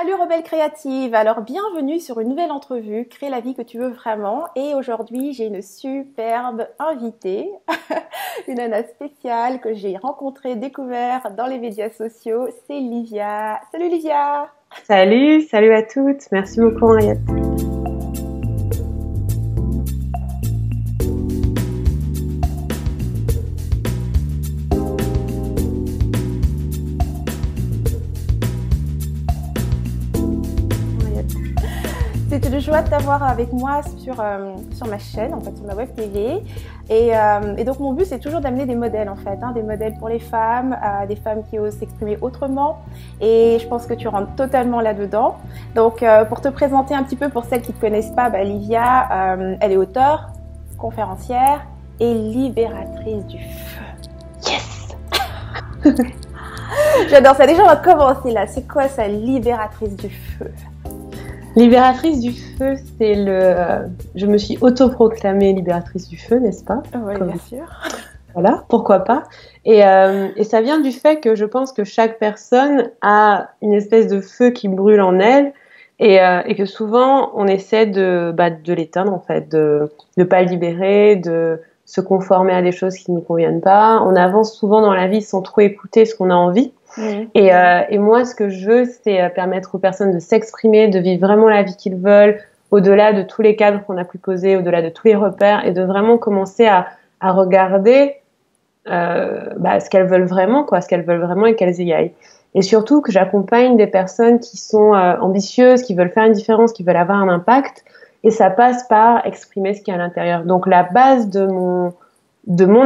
Salut Rebelle Créative, alors bienvenue sur une nouvelle entrevue, Crée la vie que tu veux vraiment. Et aujourd'hui j'ai une superbe invitée, une nana spéciale que j'ai rencontrée, découverte dans les médias sociaux, c'est Livia. Salut Livia. Salut à toutes. Merci beaucoup Henriette. C'est une joie de t'avoir avec moi sur ma chaîne, en fait, sur ma web TV. Et donc mon but c'est toujours d'amener des modèles en fait, des modèles pour les femmes, des femmes qui osent s'exprimer autrement. Et je pense que tu rentres totalement là-dedans. Donc pour te présenter un petit peu pour celles qui ne te connaissent pas, Livia, elle est auteure, conférencière et libératrice du feu. Yes. J'adore ça. Déjà on va commencer là. C'est quoi ça, libératrice du feu? Libératrice du feu, je me suis autoproclamée libératrice du feu, n'est-ce pas? Oui, bien sûr. Voilà, pourquoi pas. Et ça vient du fait que je pense que chaque personne a une espèce de feu qui brûle en elle et que souvent on essaie de l'éteindre en fait, de ne pas le libérer, de se conformer à des choses qui ne nous conviennent pas. On avance souvent dans la vie sans trop écouter ce qu'on a envie. Et moi, ce que je veux, c'est permettre aux personnes de s'exprimer, de vivre vraiment la vie qu'ils veulent, au-delà de tous les cadres qu'on a pu poser, au-delà de tous les repères, et de vraiment commencer à regarder ce qu'elles veulent vraiment, quoi, ce qu'elles veulent vraiment et qu'elles y aillent. Et surtout que j'accompagne des personnes qui sont ambitieuses, qui veulent faire une différence, qui veulent avoir un impact, et ça passe par exprimer ce qu'il y a à l'intérieur. Donc la base de mon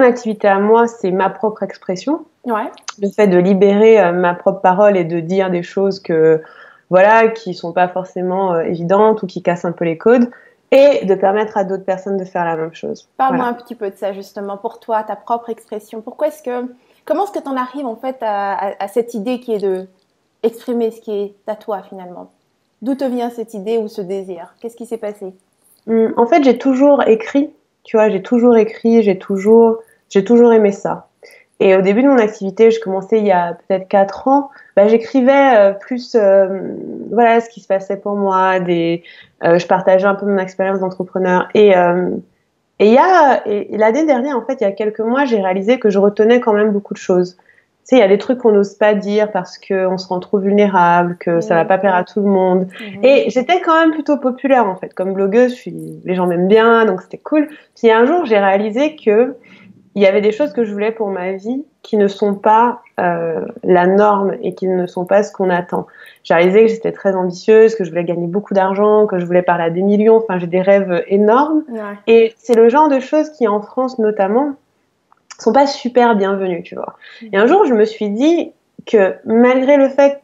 activité à moi, c'est ma propre expression. Ouais. Le fait de libérer ma propre parole et de dire des choses qui sont pas forcément évidentes ou qui cassent un peu les codes, et de permettre à d'autres personnes de faire la même chose. Parle-moi un petit peu de ça justement, pour toi, ta propre expression. Comment est-ce que tu en arrives en fait à cette idée qui est de exprimer ce qui est à toi finalement? D'où te vient cette idée ou ce désir? Qu'est-ce qui s'est passé? En fait, j'ai toujours écrit, tu vois, j'ai toujours aimé ça. Et au début de mon activité, je commençais il y a peut-être 4 ans, j'écrivais plus ce qui se passait pour moi, je partageais un peu mon expérience d'entrepreneur. Et l'année dernière, en fait, il y a quelques mois, j'ai réalisé que je retenais quand même beaucoup de choses. Tu sais, il y a des trucs qu'on n'ose pas dire parce qu'on se rend trop vulnérable, que ça va pas plaire à tout le monde. Et j'étais quand même plutôt populaire, en fait. Comme blogueuse, les gens m'aiment bien, donc c'était cool. Puis un jour, j'ai réalisé que il y avait des choses que je voulais pour ma vie qui ne sont pas la norme et qui ne sont pas ce qu'on attend. J'ai réalisé que j'étais très ambitieuse, que je voulais gagner beaucoup d'argent, que je voulais parler à des millions. Enfin, j'ai des rêves énormes. Ouais. Et c'est le genre de choses qui, en France notamment, sont pas super bienvenues, tu vois. Et un jour, je me suis dit que malgré le fait,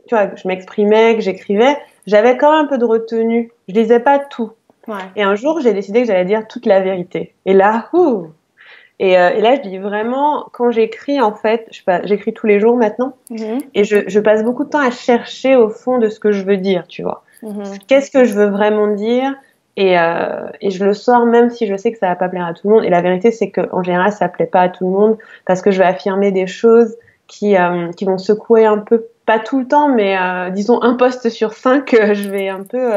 tu vois, que je m'exprimais, que j'écrivais, j'avais quand même un peu de retenue. Je disais pas tout. Ouais. Et un jour, j'ai décidé que j'allais dire toute la vérité. Et là, Et là, je dis vraiment, quand j'écris, en fait, j'écris tous les jours maintenant, et je passe beaucoup de temps à chercher au fond de ce que je veux dire, tu vois. Qu'est-ce que je veux vraiment dire, et je le sors même si je sais que ça va pas plaire à tout le monde. Et la vérité, c'est qu'en général, ça plaît pas à tout le monde, parce que je vais affirmer des choses qui vont secouer un peu, pas tout le temps, mais disons un post sur 5, je vais un peu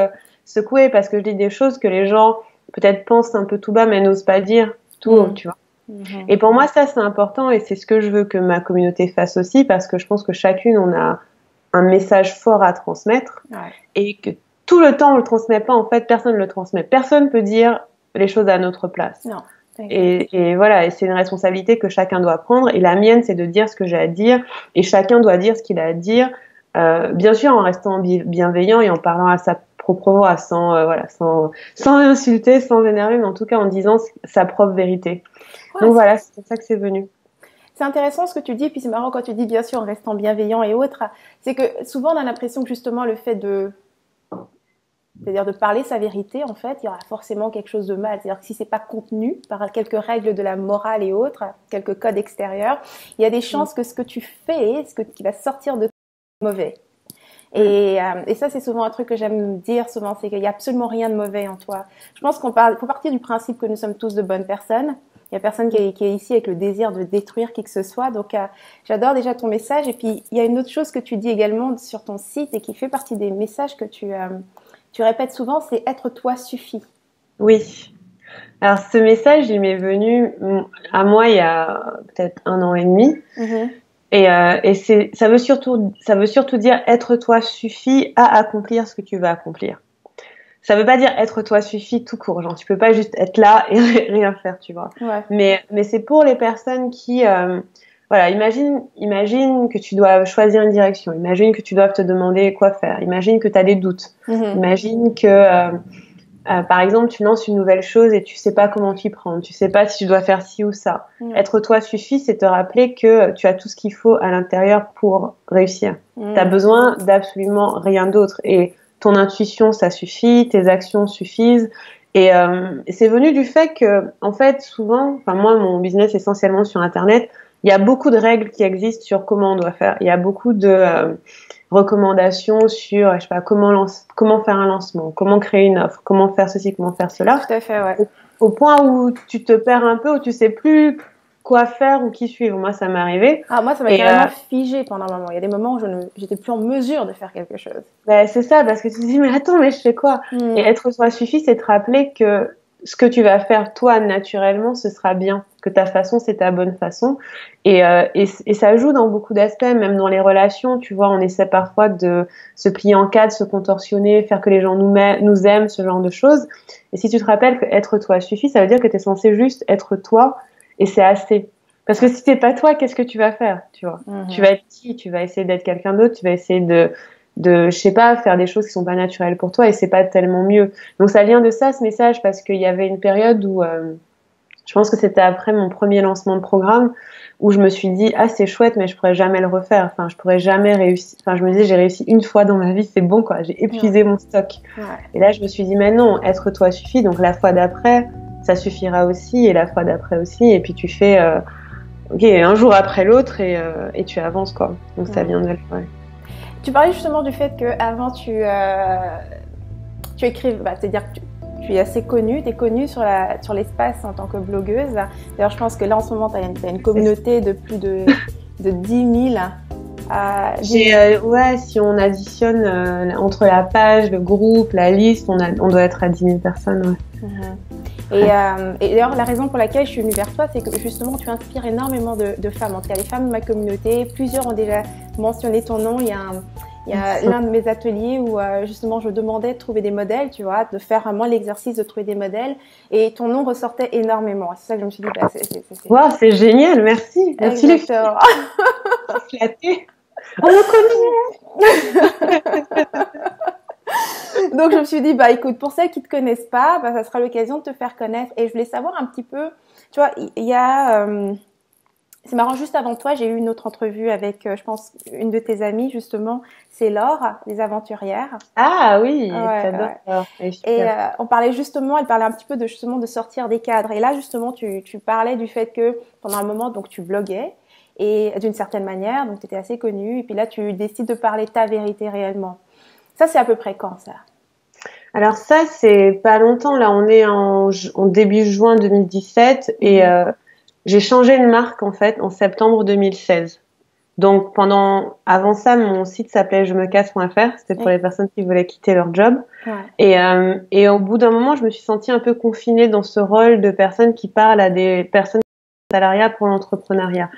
secouer, parce que je dis des choses que les gens peut-être pensent un peu tout bas, mais n'osent pas dire tout haut, tu vois. Et pour moi, ça, c'est important, et c'est ce que je veux que ma communauté fasse aussi, parce que je pense que chacune, on a un message fort à transmettre, et que tout le temps, on le transmet pas. En fait, personne ne le transmet. Personne peut dire les choses à notre place. Non. Et voilà, et c'est une responsabilité que chacun doit prendre. Et la mienne, c'est de dire ce que j'ai à dire, et chacun doit dire ce qu'il a à dire, bien sûr en restant bienveillant et en parlant à sa propre voix, sans insulter, sans énerver, mais en tout cas en disant sa propre vérité. Ouais, donc voilà, c'est pour ça que c'est venu. C'est intéressant ce que tu dis, puis c'est marrant quand tu dis bien sûr en restant bienveillant et autres. C'est que souvent on a l'impression que justement le fait c'est-à-dire de parler sa vérité, en fait, il y aura forcément quelque chose de mal. C'est-à-dire que si c'est pas contenu par quelques règles de la morale et autres, quelques codes extérieurs, il y a des chances que ce que tu fais, qui va sortir de toi, est mauvais. Et ça, c'est souvent un truc que j'aime dire souvent, c'est qu'il y a absolument rien de mauvais en toi. Je pense faut partir du principe que nous sommes tous de bonnes personnes, Il y a personne qui est ici avec le désir de détruire qui que ce soit. Donc, j'adore déjà ton message. Et puis, il y a une autre chose que tu dis également sur ton site et qui fait partie des messages que tu répètes souvent, c'est être toi suffit. Oui. Alors, ce message, il m'est venu à moi il y a peut-être 1 an et demi. Et ça veut surtout dire être toi suffit à accomplir ce que tu veux accomplir. Ça veut pas dire être toi suffit tout court, genre tu peux pas juste être là et rien faire, tu vois. Ouais. Mais c'est pour les personnes qui voilà, imagine que tu dois choisir une direction, imagine que tu dois te demander quoi faire, imagine que tu as des doutes. Imagine que par exemple, tu lances une nouvelle chose et tu sais pas comment t'y prendre, tu sais pas si tu dois faire ci ou ça. Être toi suffit, c'est te rappeler que tu as tout ce qu'il faut à l'intérieur pour réussir. T'as besoin d'absolument rien d'autre et ton intuition, ça suffit, tes actions suffisent. Et c'est venu du fait que, en fait, souvent, enfin moi, mon business est essentiellement sur Internet, il y a beaucoup de règles qui existent sur comment on doit faire. Il y a beaucoup de recommandations sur, je sais pas, comment faire un lancement, comment créer une offre, comment faire ceci, comment faire cela. Tout à fait, ouais. Au point où tu te perds un peu, où tu sais plus quoi faire ou qui suivre. Moi, ça m'est arrivé. Ah, moi, ça m'a carrément figé pendant un moment. Il y a des moments où j'étais plus en mesure de faire quelque chose. Ben, c'est ça, parce que tu te dis, mais attends, mais je fais quoi? Et être soi suffit, c'est te rappeler que ce que tu vas faire toi naturellement, ce sera bien, que ta façon, c'est ta bonne façon. Et ça joue dans beaucoup d'aspects, même dans les relations, tu vois, on essaie parfois de se plier en quatre, se contorsionner, faire que les gens nous aiment, ce genre de choses. Et si tu te rappelles que être toi suffit, ça veut dire que tu es censé juste être toi et c'est assez. Parce que si t'es pas toi, qu'est-ce que tu vas faire, tu vois? Tu vas être qui? Tu vas essayer d'être quelqu'un d'autre, tu vas essayer de je sais pas, faire des choses qui sont pas naturelles pour toi et c'est pas tellement mieux. Donc ça vient de ça, ce message, parce qu'il y avait une période où, je pense que c'était après mon premier lancement de programme, où je me suis dit, ah, c'est chouette, mais je pourrais jamais le refaire. Enfin, je pourrais jamais réussir. Enfin, je me disais, j'ai réussi une fois dans ma vie, c'est bon, quoi. J'ai épuisé mon stock. Et là, je me suis dit, mais non, être toi suffit. Donc la fois d'après, ça suffira aussi, et la fois d'après aussi. Et puis tu fais, ok, un jour après l'autre, et tu avances, quoi. Donc ça vient de là, ouais. Tu parlais justement du fait qu'avant tu écrives, c'est-à-dire que tu es assez connue, tu es connue sur l'espace en tant que blogueuse. D'ailleurs, je pense que là en ce moment, tu as une communauté de plus de 10 000. Ouais, si on additionne entre la page, le groupe, la liste, on doit être à 10 000 personnes. Ouais. Et d'ailleurs, la raison pour laquelle je suis venue vers toi, c'est que justement, tu inspires énormément de femmes. En tout cas, les femmes de ma communauté, plusieurs ont déjà mentionné ton nom. Il y a l'un de mes ateliers où justement, je demandais de trouver des modèles, tu vois, de faire vraiment l'exercice de trouver des modèles. Et ton nom ressortait énormément. C'est ça que je me suis dit, Wow, c'est génial, merci. Merci les filles. Flattée. On me connaît. Donc je me suis dit, écoute, pour celles qui te connaissent pas, ça sera l'occasion de te faire connaître. Et je voulais savoir un petit peu, tu vois, il y a, c'est marrant, juste avant toi, j'ai eu une autre entrevue avec, je pense, une de tes amies justement, c'est Laure, les aventurières. Ah oui, j'adore. Ouais. Et on parlait justement, elle parlait un petit peu de sortir des cadres. Et là justement, tu parlais du fait que pendant un moment, donc tu bloguais. Et d'une certaine manière, donc tu étais assez connue. Et puis là, tu décides de parler ta vérité réellement. Ça, c'est à peu près quand, ça? Alors ça, c'est pas longtemps. Là, on est en début juin 2017 et j'ai changé de marque en fait en septembre 2016. Donc avant ça, mon site s'appelait jemecasse.fr. C'était pour les personnes qui voulaient quitter leur job. Ouais. Et au bout d'un moment, je me suis sentie un peu confinée dans ce rôle de personne qui parle à des personnes salariat pour l'entrepreneuriat.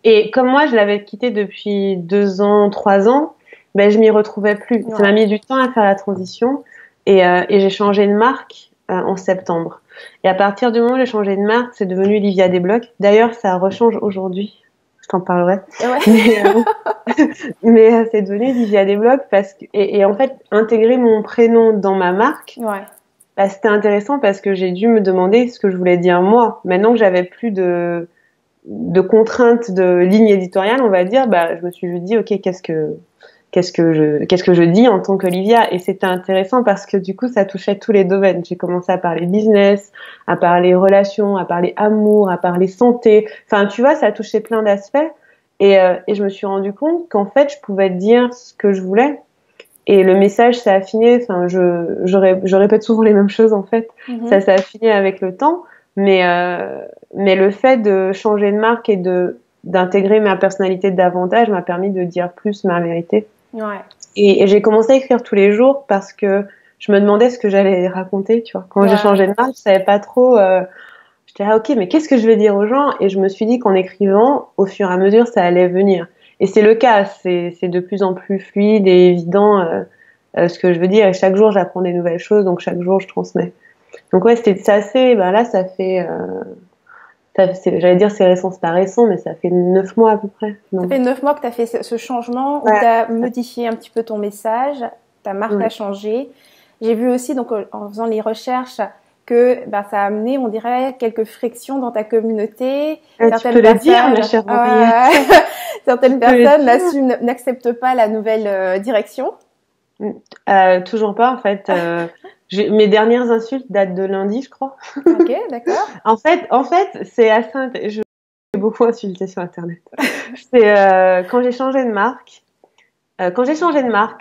Et comme moi, je l'avais quitté depuis 2 ans, 3 ans, je m'y retrouvais plus. Ça m'a mis du temps à faire la transition et j'ai changé de marque en septembre. Et à partir du moment où j'ai changé de marque, c'est devenu Livia Desblocs. D'ailleurs, ça rechange aujourd'hui. Je t'en parlerai. Mais c'est devenu Livia Desblocs parce que et en fait, intégrer mon prénom dans ma marque. C'était intéressant parce que j'ai dû me demander ce que je voulais dire moi. Maintenant que j'avais plus de contraintes de ligne éditoriale, on va dire, je me suis dit, ok, qu'est-ce que je dis en tant qu'Olivia? Et c'était intéressant parce que du coup, ça touchait tous les domaines. J'ai commencé à parler business, à parler relations, à parler amour, à parler santé. Enfin, tu vois, ça touchait plein d'aspects. Et je me suis rendu compte qu'en fait, je pouvais dire ce que je voulais. Et le message s'est affiné. Enfin, je répète souvent les mêmes choses en fait. Ça s'est affiné avec le temps Mais le fait de changer de marque et d'intégrer ma personnalité davantage m'a permis de dire plus ma vérité. Ouais. Et j'ai commencé à écrire tous les jours parce que je me demandais ce que j'allais raconter, tu vois. Quand j'ai changé de marque, je savais pas trop. J'étais là, ok, mais qu'est-ce que je vais dire aux gens? Et je me suis dit qu'en écrivant, au fur et à mesure, ça allait venir. Et c'est le cas, c'est de plus en plus fluide et évident ce que je veux dire. Et chaque jour, j'apprends des nouvelles choses, donc chaque jour, je transmets. Donc ouais, c'est assez. Ben là, ça fait. J'allais dire c'est récent, c'est pas récent, mais ça fait 9 mois à peu près. Ça fait 9 mois que tu as fait ce changement où Ouais. tu as modifié un petit peu ton message, ta marque Ouais. a changé. J'ai vu aussi, donc en faisant les recherches, que ça a amené, on dirait, quelques frictions dans ta communauté. Tu peux le dire, ma chère Henriette. Certaines personnes n'acceptent pas la nouvelle direction. Toujours pas, en fait. Mes dernières insultes datent de lundi, je crois. Ok, d'accord. En fait, c'est assez. Je j'ai beaucoup insulté sur Internet. Quand j'ai changé de marque.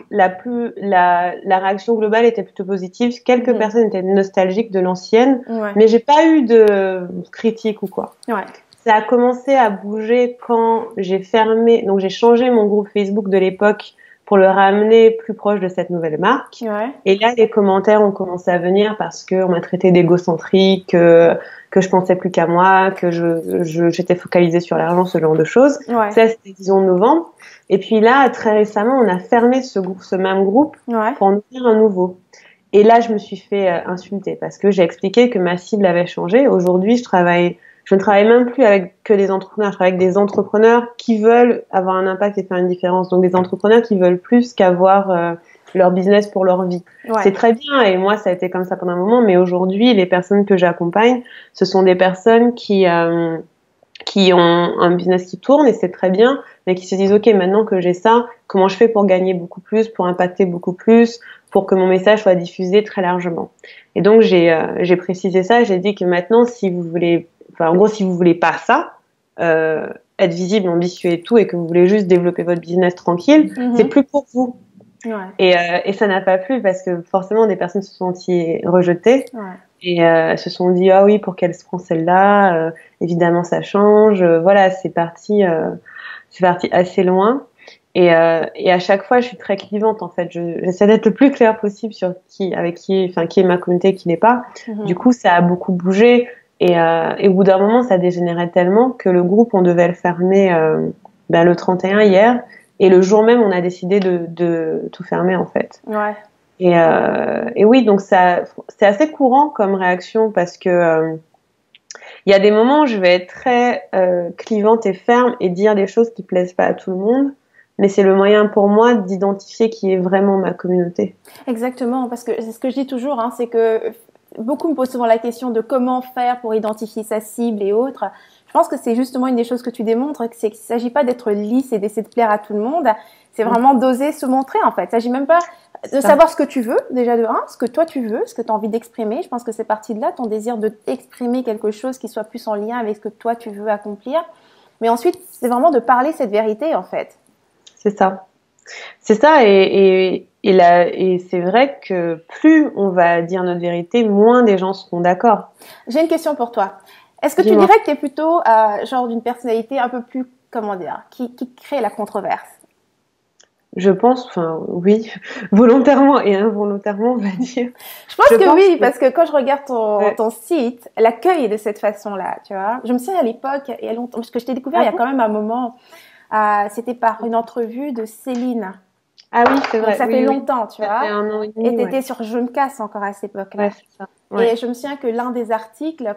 La réaction globale était plutôt positive. Quelques personnes étaient nostalgiques de l'ancienne, mais j'ai pas eu de critique ou quoi. Ouais. Ça a commencé à bouger quand j'ai changé mon groupe Facebook de l'époque pour le ramener plus proche de cette nouvelle marque. Ouais. Et là, les commentaires ont commencé à venir parce qu'on m'a traité d'égocentrique, que je pensais plus qu'à moi, que j'étais focalisée sur l'argent, ce genre de choses. Ouais. Ça, c'était disons novembre. Et puis là, très récemment, on a fermé ce même groupe pour en ouvrir un nouveau. Et là, je me suis fait insulter parce que j'ai expliqué que ma cible avait changé. Aujourd'hui, je ne travaille même plus avec que des entrepreneurs. Je travaille avec des entrepreneurs qui veulent avoir un impact et faire une différence. Donc, des entrepreneurs qui veulent plus qu'avoir leur business pour leur vie. Ouais. C'est très bien. Et moi, ça a été comme ça pendant un moment. Mais aujourd'hui, les personnes que j'accompagne, ce sont des personnes qui ont un business qui tourne et c'est très bien, mais qui se disent, OK, maintenant que j'ai ça, comment je fais pour gagner beaucoup plus, pour impacter beaucoup plus, pour que mon message soit diffusé très largement. Et donc, j'ai précisé ça. J'ai dit que maintenant, si vous voulez pas ça, être visible, ambitieux et tout, et que vous voulez juste développer votre business tranquille, c'est plus pour vous. Ouais. Et ça n'a pas plu parce que forcément, des personnes se sont senties rejetées. Ouais. Et se sont dit, ah oui, pour qu'elle se prend celle-là, évidemment ça change. Voilà, c'est parti assez loin. Et à chaque fois, je suis très clivante en fait. J'essaie d'être le plus claire possible sur qui est ma communauté, qui n'est pas. Du coup, ça a beaucoup bougé. Et au bout d'un moment, ça dégénérait tellement que le groupe, on devait le fermer le 31 hier. Et le jour même, on a décidé de tout fermer en fait. Ouais. Et oui, donc c'est assez courant comme réaction parce que il y a des moments où je vais être très clivante et ferme et dire des choses qui plaisent pas à tout le monde, mais c'est le moyen pour moi d'identifier qui est vraiment ma communauté. Exactement, parce que c'est ce que je dis toujours, hein, c'est que beaucoup me posent souvent la question de comment faire pour identifier sa cible et autres. Je pense que c'est justement une des choses que tu démontres, c'est qu'il ne s'agit pas d'être lisse et d'essayer de plaire à tout le monde, c'est vraiment d'oser se montrer en fait. Il ne s'agit même pas de savoir ce que tu veux, déjà de ce que toi tu veux, ce que tu as envie d'exprimer. Je pense que c'est parti de là, ton désir de exprimer quelque chose qui soit plus en lien avec ce que toi tu veux accomplir. Mais ensuite, c'est vraiment de parler cette vérité en fait. C'est ça. C'est ça et c'est vrai que plus on va dire notre vérité, moins des gens seront d'accord. J'ai une question pour toi. Est-ce que tu dirais que tu es plutôt genre d'une personnalité un peu plus, comment dire, qui crée la controverse? Je pense, oui, volontairement et involontairement, on va dire. Je pense que oui, parce que quand je regarde ton site, l'accueil est de cette façon-là, tu vois. Je me souviens à l'époque, il y a longtemps, parce que je t'ai découvert il y a quand même un moment, c'était par une entrevue de Céline. Ah oui, c'est vrai. Donc ça fait longtemps, tu vois. Ça fait 1 an et demi, et t'étais sur Jeune Casse encore à cette époque-là. Ouais, c'est ça. Ouais. Et je me souviens que l'un des articles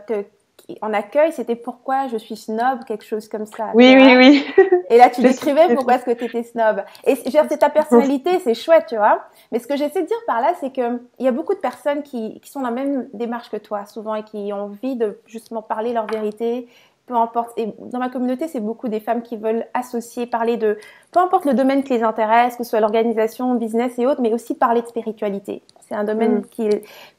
en accueil, c'était pourquoi je suis snob, quelque chose comme ça. Oui. Et là, tu décrivais pourquoi est-ce que tu étais snob. Et c'est ta personnalité, c'est chouette, tu vois. Mais ce que j'essaie de dire par là, c'est que il y a beaucoup de personnes qui sont dans la même démarche que toi, souvent, et qui ont envie de justement parler leur vérité. Peu importe. Et dans ma communauté, c'est beaucoup des femmes qui veulent associer, parler de peu importe le domaine qui les intéresse, que ce soit l'organisation, le business et autres, mais aussi parler de spiritualité. C'est un domaine puis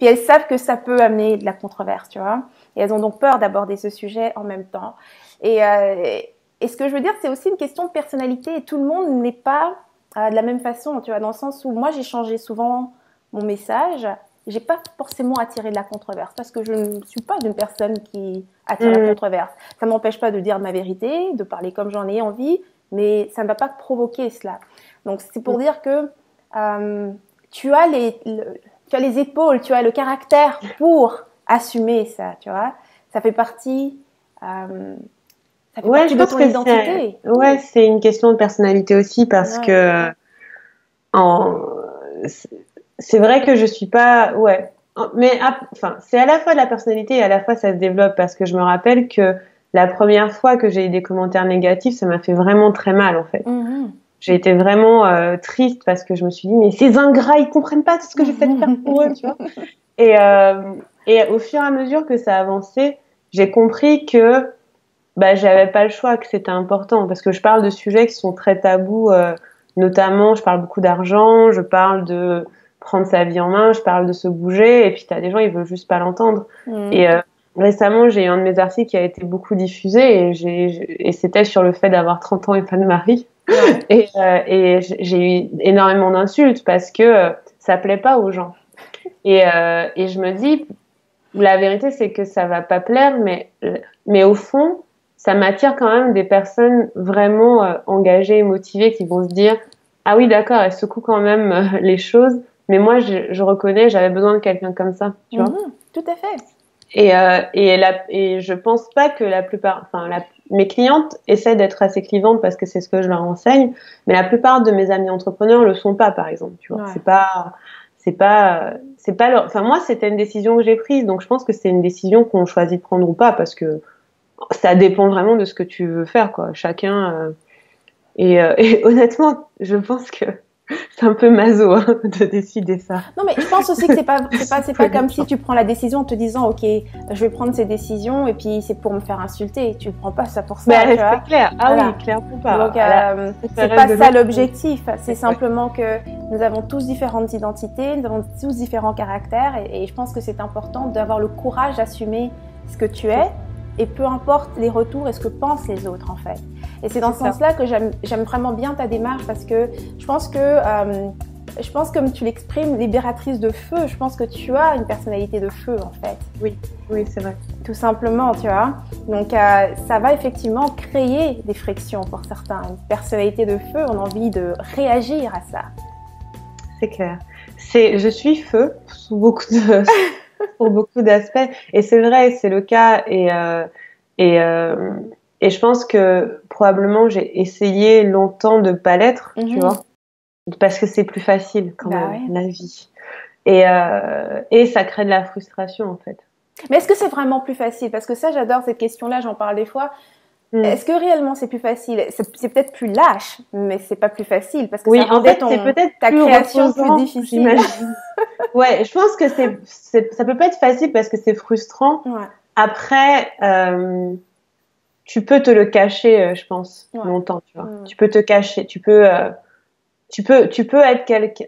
elles savent que ça peut amener de la controverse, tu vois. Et elles ont donc peur d'aborder ce sujet en même temps. Et ce que je veux dire, c'est aussi une question de personnalité. Et tout le monde n'est pas de la même façon, tu vois, dans le sens où moi, j'ai changé souvent mon message j'ai pas forcément attiré de la controverse parce que je ne suis pas une personne qui attire la controverse. Ça m'empêche pas de dire ma vérité, de parler comme j'en ai envie, mais ça ne va pas provoquer cela. Donc c'est pour dire que tu as les épaules, tu as le caractère pour assumer ça, tu vois. Ça fait partie je de pense ton que identité. c'est une question de personnalité aussi parce que c'est vrai que je suis pas, mais enfin, c'est à la fois de la personnalité et à la fois ça se développe parce que je me rappelle que la première fois que j'ai eu des commentaires négatifs, ça m'a fait vraiment très mal en fait. J'ai été vraiment triste parce que je me suis dit mais ces ingrats ils comprennent pas tout ce que j'ai fait faire pour eux, tu vois. Et au fur et à mesure que ça avançait, j'ai compris que j'avais pas le choix, que c'était important parce que je parle de sujets qui sont très tabous, notamment je parle beaucoup d'argent, je parle de prendre sa vie en main, je parle de se bouger et puis t'as des gens ils veulent juste pas l'entendre. Et récemment j'ai eu un de mes articles qui a été beaucoup diffusé et c'était sur le fait d'avoir 30 ans et pas de mari. Et j'ai eu énormément d'insultes parce que ça plaît pas aux gens. Et je me dis la vérité c'est que ça va pas plaire mais au fond ça m'attire quand même des personnes vraiment engagées et motivées qui vont se dire ah oui d'accord elle secoue quand même les choses mais moi je reconnais j'avais besoin de quelqu'un comme ça tu vois. Tout à fait. Et je pense pas que la plupart mes clientes essaient d'être assez clivantes parce que c'est ce que je leur enseigne mais la plupart de mes amis entrepreneurs le sont pas par exemple tu vois. C'est pas leur, enfin moi c'était une décision que j'ai prise donc je pense que c'est une décision qu'on choisit de prendre ou pas parce que ça dépend vraiment de ce que tu veux faire quoi chacun et honnêtement je pense que c'est un peu maso de décider ça. Non mais je pense aussi que c'est pas comme si tu prends la décision en te disant ok je vais prendre ces décisions et puis c'est pour me faire insulter, tu prends pas ça pour ça. Tu vois. C'est clair. Oui clairement pas. Donc c'est pas ça l'objectif, c'est simplement que nous avons tous différentes identités, nous avons tous différents caractères et je pense que c'est important d'avoir le courage d'assumer ce que tu es et peu importe les retours et ce que pensent les autres en fait. Et c'est dans ce sens-là que j'aime vraiment bien ta démarche parce que je pense comme tu l'exprimes, libératrice de feu, je pense que tu as une personnalité de feu en fait. Oui, c'est vrai. Tout simplement, tu vois. Donc ça va effectivement créer des frictions pour certains. Une personnalité de feu, on a envie de réagir à ça. C'est clair. Je suis feu sous beaucoup de... pour beaucoup d'aspects et c'est vrai c'est le cas et je pense que probablement j'ai essayé longtemps de pas l'être tu vois parce que c'est plus facile quand même la vie et ça crée de la frustration en fait. Mais est-ce que c'est vraiment plus facile parce que ça j'adore cette question-là, j'en parle des fois. Est-ce que réellement c'est plus facile? C'est peut-être plus lâche, mais c'est pas plus facile parce que ça rendait c'est peut-être ta création plus difficile. J'imagine. Ouais, je pense que ça peut pas être facile parce que c'est frustrant. Après, tu peux te le cacher, je pense, longtemps, tu vois. Tu peux te cacher, tu peux être quelqu'un.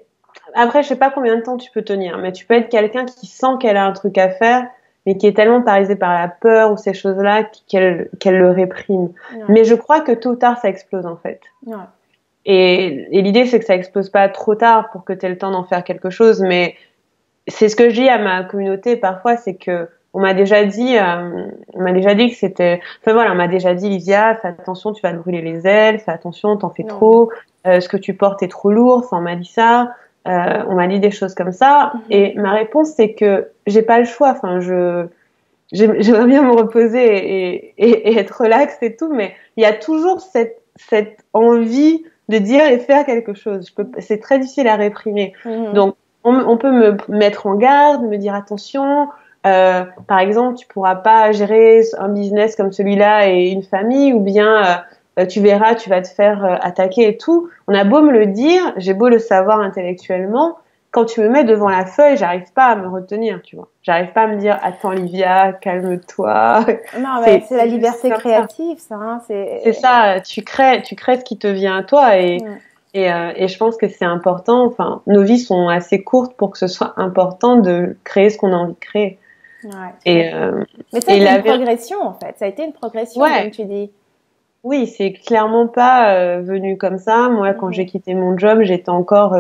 Après, je sais pas combien de temps tu peux tenir, mais tu peux être quelqu'un qui sent qu'elle a un truc à faire, mais qui est tellement paralysée par la peur ou ces choses-là qu'elle le réprime. Mais je crois que tôt ou tard, ça explose en fait. Et l'idée, c'est que ça explose pas trop tard pour que tu aies le temps d'en faire quelque chose. Mais c'est ce que je dis à ma communauté parfois, c'est que on m'a déjà dit que c'était, enfin voilà, on m'a déjà dit, Livia, fais attention, tu vas te brûler les ailes, fais attention, t'en fais trop, ce que tu portes est trop lourd. Enfin, on m'a dit ça. On m'a dit des choses comme ça et ma réponse c'est que j'ai pas le choix. Enfin, j'aimerais bien me reposer et être relax et tout, mais il y a toujours cette envie de dire et faire quelque chose. C'est très difficile à réprimer. Donc on peut me mettre en garde, me dire attention. Par exemple, tu pourras pas gérer un business comme celui-là et une famille, ou bien tu verras, tu vas te faire attaquer et tout. On a beau me le dire, j'ai beau le savoir intellectuellement, quand tu me mets devant la feuille, j'arrive pas à me retenir, tu vois. J'arrive pas à me dire, attends Livia, calme-toi. Non, mais c'est la liberté créative, ça. Hein, c'est ça, tu crées ce qui te vient à toi et je pense que c'est important. Enfin, nos vies sont assez courtes pour que ce soit important de créer ce qu'on a envie de créer. Mais ça a été une progression en fait. Ça a été une progression, comme tu dis. Oui, c'est clairement pas venu comme ça. Moi, quand j'ai quitté mon job, j'étais encore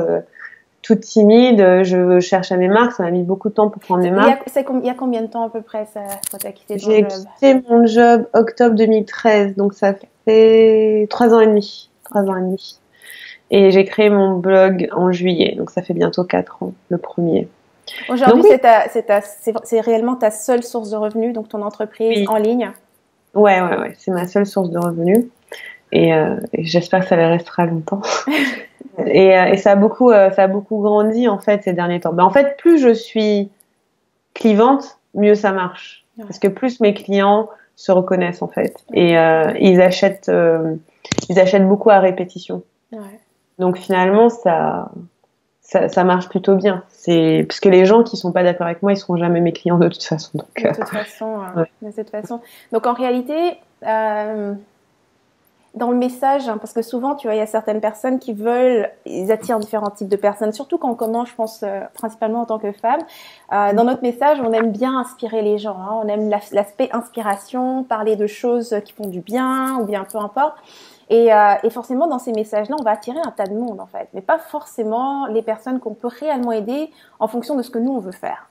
toute timide, je cherchais mes marques, ça m'a mis beaucoup de temps pour prendre mes marques. Il y a combien de temps à peu près ça, quand tu as quitté ton job? J'ai quitté mon job octobre 2013, donc ça fait 3 ans et demi. 3 ans et demi. Et j'ai créé mon blog en juillet, donc ça fait bientôt 4 ans, le premier. Aujourd'hui, c'est réellement ta seule source de revenus, donc ton entreprise en ligne? Ouais, c'est ma seule source de revenus. Et j'espère que ça le restera longtemps. Et ça a beaucoup grandi en fait ces derniers temps. Ben, en fait, plus je suis clivante, mieux ça marche. Ouais. Parce que plus mes clients se reconnaissent en fait. Et ils achètent beaucoup à répétition. Ouais. Donc finalement, ça marche plutôt bien. C'est parce que les gens qui sont pas d'accord avec moi, ils seront jamais mes clients de toute façon. Donc, de toute façon. Donc en réalité, dans le message, parce que souvent, tu vois, il y a certaines personnes qui ils attirent différents types de personnes, surtout quand on commence, je pense, principalement en tant que femme. Dans notre message, on aime bien inspirer les gens, hein. On aime l'aspect inspiration, parler de choses qui font du bien, ou bien peu importe. Et forcément, dans ces messages-là, on va attirer un tas de monde, en fait, mais pas forcément les personnes qu'on peut réellement aider en fonction de ce que nous, on veut faire.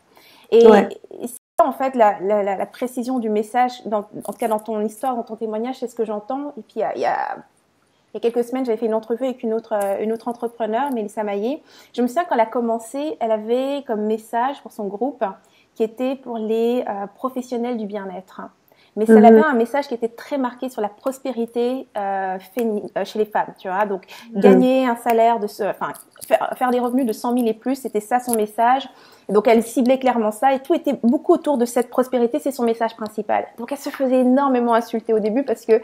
Et c'est en fait la précision du message, en tout cas dans ton histoire, dans ton témoignage, c'est ce que j'entends. Et puis, il y a quelques semaines, j'avais fait une entrevue avec une autre entrepreneur, Mélissa Maillé. Je me souviens, quand elle a commencé, elle avait comme message pour son groupe qui était pour les professionnels du bien-être. Mais elle avait un message qui était très marqué sur la prospérité chez les femmes, tu vois. Donc, gagner un salaire faire des revenus de 100 000 et plus, c'était ça son message. Et donc, elle ciblait clairement ça et tout était beaucoup autour de cette prospérité, c'est son message principal. Donc, elle se faisait énormément insulter au début parce que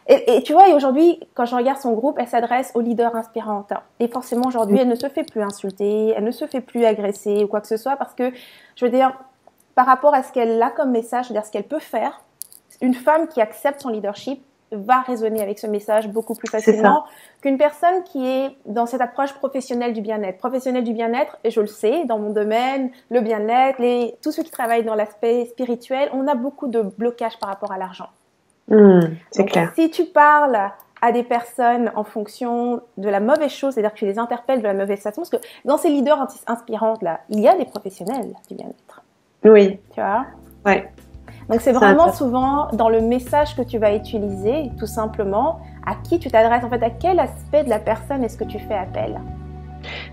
et tu vois, et aujourd'hui, quand je regarde son groupe, elle s'adresse aux leaders inspirantes. Et forcément, aujourd'hui, elle ne se fait plus insulter, elle ne se fait plus agresser ou quoi que ce soit parce que, je veux dire, par rapport à ce qu'elle a comme message, c'est-à-dire ce qu'elle peut faire, une femme qui accepte son leadership va résonner avec ce message beaucoup plus facilement qu'une personne qui est dans cette approche professionnelle du bien-être. Professionnelle du bien-être, et je le sais, dans mon domaine, le bien-être, tous ceux qui travaillent dans l'aspect spirituel, on a beaucoup de blocages par rapport à l'argent. C'est clair. Si tu parles à des personnes en fonction de la mauvaise chose, c'est-à-dire que tu les interpelles de la mauvaise façon, parce que dans ces leaders inspirantes là, il y a des professionnels du bien-être. Oui. Tu vois? Ouais. Donc c'est vraiment souvent dans le message que tu vas utiliser, tout simplement, à qui tu t'adresses, en fait, à quel aspect de la personne est-ce que tu fais appel?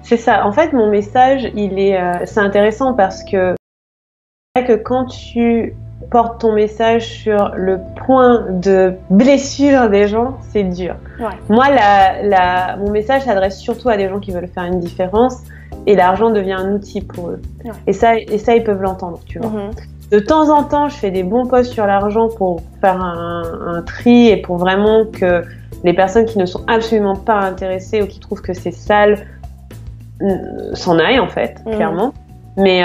C'est ça. En fait, mon message, c'est intéressant parce que quand tu portes ton message sur le point de blessure des gens, c'est dur. Ouais. Moi, mon message s'adresse surtout à des gens qui veulent faire une différence et l'argent devient un outil pour eux. Ouais. Et ça, ils peuvent l'entendre, tu vois. De temps en temps, je fais des bons posts sur l'argent pour faire un tri et pour vraiment que les personnes qui ne sont absolument pas intéressées ou qui trouvent que c'est sale s'en aillent, en fait, clairement. Mais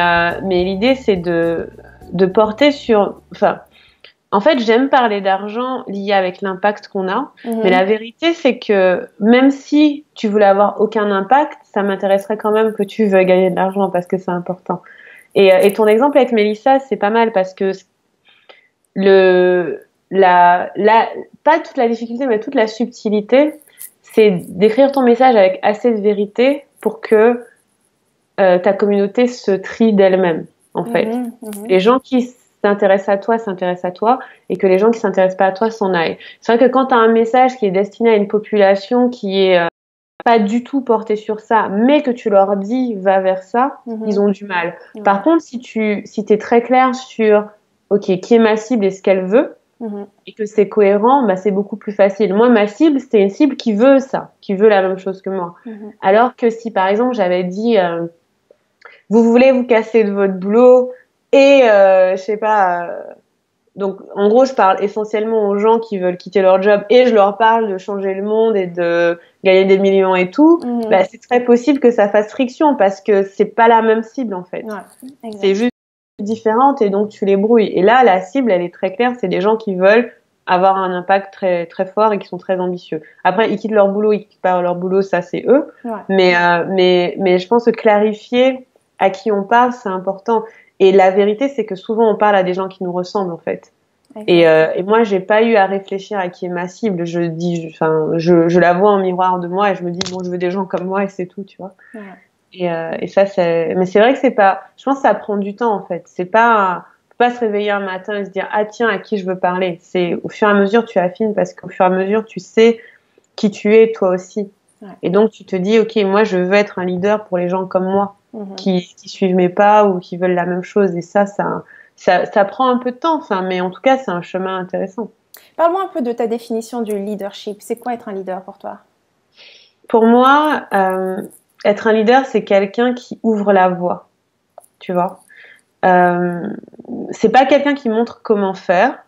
l'idée, c'est de porter sur... Enfin, en fait, j'aime parler d'argent lié avec l'impact qu'on a. Mais la vérité, c'est que même si tu voulais avoir aucun impact, ça m'intéresserait quand même que tu veuilles gagner de l'argent parce que c'est important. Et ton exemple avec Mélissa, c'est pas mal parce que pas toute la difficulté, mais toute la subtilité, c'est d'écrire ton message avec assez de vérité pour que ta communauté se trie d'elle-même, en fait. Les gens qui s'intéressent à toi, et que les gens qui s'intéressent pas à toi s'en aillent. C'est vrai que quand tu as un message qui est destiné à une population qui est pas du tout porté sur ça, mais que tu leur dis va vers ça, ils ont du mal. Par contre, si t'es très clair sur qui est ma cible et ce qu'elle veut, et que c'est cohérent, bah c'est beaucoup plus facile. Moi, ma cible, c'était une cible qui veut ça, qui veut la même chose que moi. Alors que si par exemple j'avais dit vous voulez vous casser de votre boulot et je sais pas. Donc, en gros, je parle essentiellement aux gens qui veulent quitter leur job et je leur parle de changer le monde et de gagner des millions et tout. Bah, c'est très possible que ça fasse friction parce que c'est pas la même cible, en fait. Ouais, c'est juste différente et donc tu les brouilles. Et là, la cible, elle est très claire. C'est des gens qui veulent avoir un impact très, très fort et qui sont très ambitieux. Après, ils quittent leur boulot, ils quittent pas leur boulot, ça, c'est eux. Ouais. Mais je pense que clarifier à qui on parle, c'est important. Et la vérité, c'est que souvent, on parle à des gens qui nous ressemblent, en fait. Et moi, j'ai pas eu à réfléchir à qui est ma cible. Je la vois en miroir de moi et je me dis, bon, je veux des gens comme moi et c'est tout, tu vois. Ouais. Et ça, mais c'est vrai que c'est pas, je pense que ça prend du temps, en fait. C'est pas, faut pas se réveiller un matin et se dire, ah tiens, à qui je veux parler. C'est au fur et à mesure, tu affines parce qu'au fur et à mesure, tu sais qui tu es, toi aussi. Ouais. Et donc, tu te dis, ok, moi, je veux être un leader pour les gens comme moi, qui suivent mes pas ou qui veulent la même chose. Et ça prend un peu de temps, enfin, mais en tout cas, c'est un chemin intéressant. Parle-moi un peu de ta définition du leadership. C'est quoi être un leader pour toi? Pour moi, être un leader, c'est quelqu'un qui ouvre la voie, tu vois. C'est pas quelqu'un qui montre comment faire.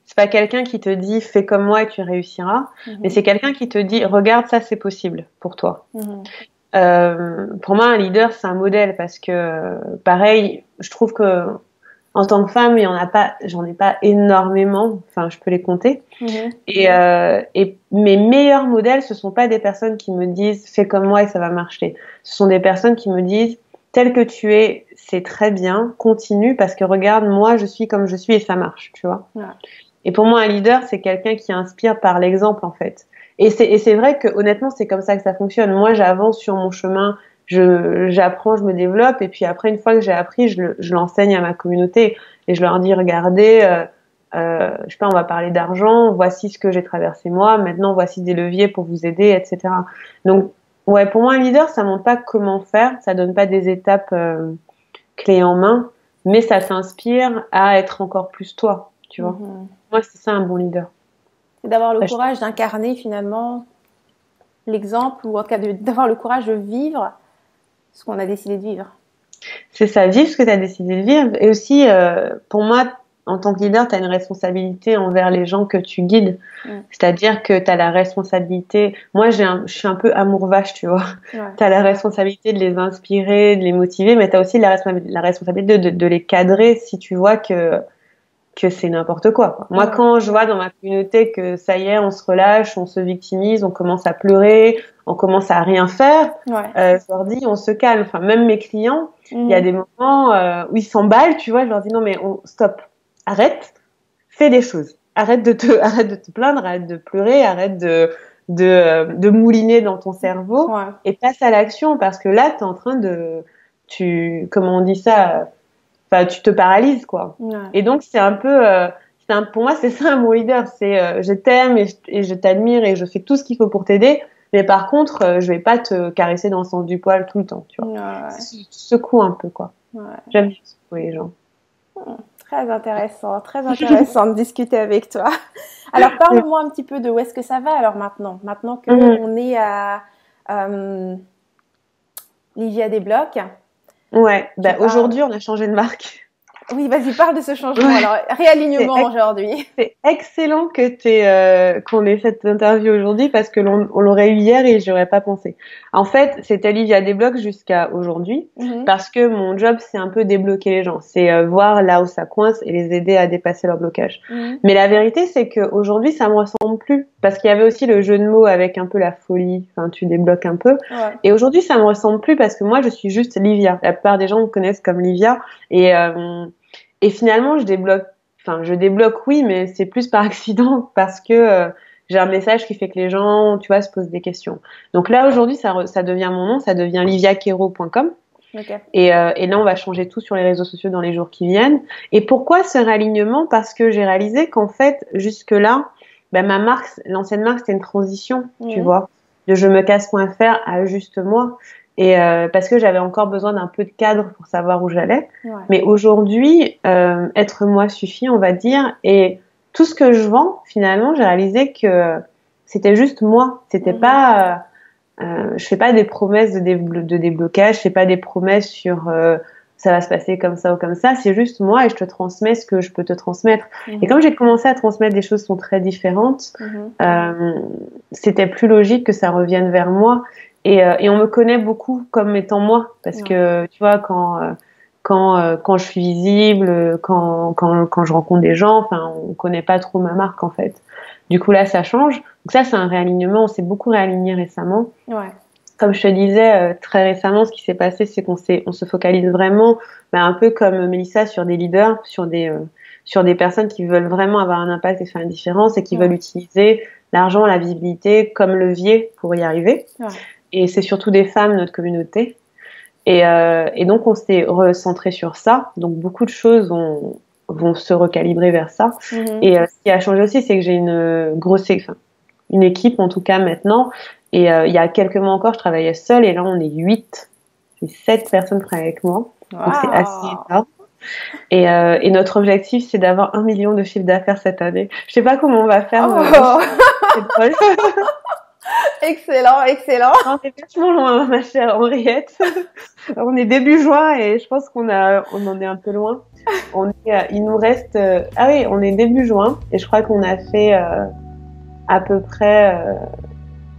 C'est pas quelqu'un qui te dit fais comme moi et tu réussiras. Mais c'est quelqu'un qui te dit regarde, ça c'est possible pour toi. Pour moi, un leader, c'est un modèle parce que, pareil, je trouve que en tant que femme, j'en ai pas énormément. Enfin, je peux les compter. Et mes meilleurs modèles, ce sont pas des personnes qui me disent fais comme moi et ça va marcher. Ce sont des personnes qui me disent tel que tu es, c'est très bien, continue parce que regarde, moi je suis comme je suis et ça marche, tu vois. Ouais. Et pour moi, un leader, c'est quelqu'un qui inspire par l'exemple en fait. Et c'est vrai que honnêtement, c'est comme ça que ça fonctionne. Moi, j'avance sur mon chemin, j'apprends, je me développe et puis après, une fois que j'ai appris, je l'enseigne à ma communauté et je leur dis regardez. Je sais pas, on va parler d'argent, voici ce que j'ai traversé moi, maintenant voici des leviers pour vous aider, etc. Donc, ouais, pour moi, un leader, ça montre pas comment faire, ça donne pas des étapes clés en main, mais ça t'inspire à être encore plus toi, tu vois. Moi, c'est ça un bon leader. C'est d'avoir le courage d'incarner finalement l'exemple, ou en tout cas d'avoir le courage de vivre ce qu'on a décidé de vivre. C'est ça, vivre ce que tu as décidé de vivre. Et aussi, pour moi, en tant que leader, tu as une responsabilité envers les gens que tu guides. C'est-à-dire que tu as la responsabilité. Moi, je suis un peu amour vache, tu vois. Tu as la responsabilité de les inspirer, de les motiver, mais tu as aussi la responsabilité de les cadrer si tu vois que c'est n'importe quoi. Moi, quand je vois dans ma communauté que ça y est, on se relâche, on se victimise, on commence à pleurer, on commence à rien faire, je leur dis, on se calme. Enfin, même mes clients, il y a des moments où ils s'emballent, tu vois, je leur dis, non mais stop, arrête, fais des choses. Arrête de te plaindre, arrête de pleurer, arrête de mouliner dans ton cerveau et passe à l'action parce que là, t'es en train comment on dit ça, enfin, tu te paralyses, quoi. Et donc, c'est un peu, pour moi, c'est ça, mon leader. C'est, je t'aime et je t'admire et je fais tout ce qu'il faut pour t'aider. Mais par contre, je vais pas te caresser dans le sens du poil tout le temps, tu vois. Secoue un peu, quoi. J'aime bien secouer les gens. Très intéressant de discuter avec toi. Alors, parle-moi un petit peu de où est-ce que ça va, alors maintenant que on est à Livia Desblocs. Ouais, aujourd'hui, on a changé de marque. Oui, vas-y, parle de ce changement. Alors, réalignement aujourd'hui. C'est excellent qu'on ait cette interview aujourd'hui parce que on l'aurait eu hier et j'y aurais pas pensé. En fait, c'était Livia Desblocs jusqu'à aujourd'hui parce que mon job, c'est un peu débloquer les gens. C'est voir là où ça coince et les aider à dépasser leur blocage. Mais la vérité, c'est qu'aujourd'hui, ça me ressemble plus parce qu'il y avait aussi le jeu de mots avec un peu la folie. Enfin, tu débloques un peu. Et aujourd'hui, ça me ressemble plus parce que moi, je suis juste Livia. La plupart des gens me connaissent comme Livia et finalement, je débloque, oui, mais c'est plus par accident parce que j'ai un message qui fait que les gens, tu vois, se posent des questions. Donc là, aujourd'hui, ça devient mon nom, ça devient liviaquero.com. Et là, on va changer tout sur les réseaux sociaux dans les jours qui viennent. Et pourquoi ce réalignement? Parce que j'ai réalisé qu'en fait, jusque-là, ma marque, l'ancienne marque, c'était une transition, tu vois, de je me casse.fr à juste moi. Et parce que j'avais encore besoin d'un peu de cadre pour savoir où j'allais. Mais aujourd'hui, être moi suffit, on va dire. Et tout ce que je vends, finalement, j'ai réalisé que c'était juste moi. C'était pas, je fais pas des promesses de déblocage, je fais pas des promesses sur ça va se passer comme ça ou comme ça. C'est juste moi et je te transmets ce que je peux te transmettre. Et comme j'ai commencé à transmettre des choses qui sont très différentes, c'était plus logique que ça revienne vers moi. Et on me connaît beaucoup comme étant moi parce que tu vois quand je suis visible, quand je rencontre des gens, enfin on connaît pas trop ma marque en fait. Du coup là ça change. Donc ça c'est un réalignement, on s'est beaucoup réaligné récemment. Comme je te disais très récemment, ce qui s'est passé c'est on se focalise vraiment un peu comme Mélissa sur des leaders, sur des personnes qui veulent vraiment avoir un impact et faire une différence et qui veulent utiliser l'argent, la visibilité comme levier pour y arriver. Et c'est surtout des femmes, notre communauté. Et donc, on s'est recentré sur ça. Donc, beaucoup de choses vont se recalibrer vers ça. Et ce qui a changé aussi, c'est que j'ai une équipe, en tout cas maintenant. Et il y a quelques mois encore, je travaillais seule. Et là, on est 8. J'ai 7 personnes qui travaillent avec moi. Wow. Donc, c'est assez énorme. Et notre objectif, c'est d'avoir 1 million de chiffre d'affaires cette année. Je sais pas comment on va faire. Excellent, excellent. On est vachement loin, ma chère Henriette. On est début juin et je pense on en est un peu loin. Il nous reste, on est début juin et je crois qu'on a fait à peu près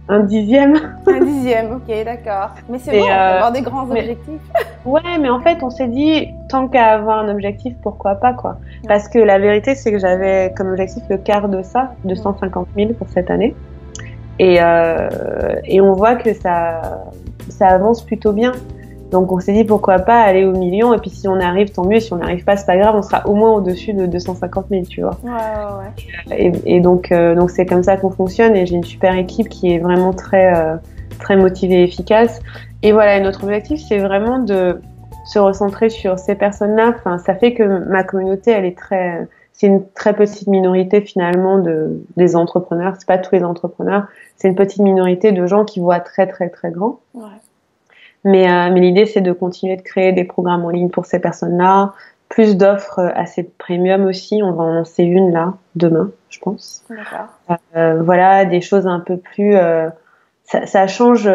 un dixième. Un dixième, ok, d'accord. Mais c'est bon d'avoir des grands objectifs. Ouais, mais en fait, on s'est dit, tant qu'à avoir un objectif, pourquoi pas, quoi. Ouais. Parce que la vérité, c'est que j'avais comme objectif le quart de ça, 250 000 pour cette année. Et on voit que ça avance plutôt bien. Donc on s'est dit pourquoi pas aller au million, et puis si on arrive, tant mieux. Si on n'arrive pas, c'est pas grave, on sera au moins au-dessus de 250 000, tu vois. Ouais. Et donc c'est comme ça qu'on fonctionne, et j'ai une super équipe qui est vraiment très motivée et efficace. Et voilà, et notre objectif, c'est vraiment de se recentrer sur ces personnes-là. Enfin, ça fait que ma communauté, c'est une très petite minorité finalement des entrepreneurs. C'est pas tous les entrepreneurs. C'est une petite minorité de gens qui voient très très très grand. Ouais. Mais l'idée, c'est de continuer de créer des programmes en ligne pour ces personnes-là, plus d'offres assez premium aussi. On va en lancer une là demain, je pense. D'accord. Voilà, des choses un peu plus. Ça change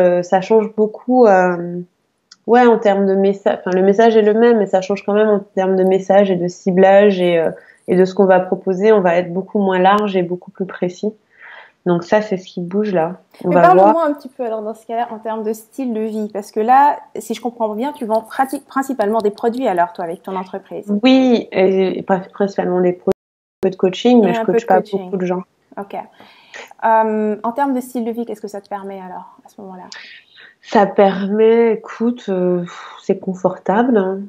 beaucoup. Ouais, en termes de message. Enfin, le message est le même, mais ça change quand même en termes de message et de ciblage et de ce qu'on va proposer. On va être beaucoup moins large et beaucoup plus précis. Donc ça, c'est ce qui bouge là. Mais parle-moi un petit peu alors dans ce cas-là en termes de style de vie, parce que là, si je comprends bien, tu vends principalement des produits alors toi avec ton entreprise. Oui, et principalement des produits, un peu de coaching, mais je coach pas beaucoup de gens. Ok. En termes de style de vie, qu'est-ce que ça te permet alors à ce moment-là? Ça permet, écoute, c'est confortable. Hein.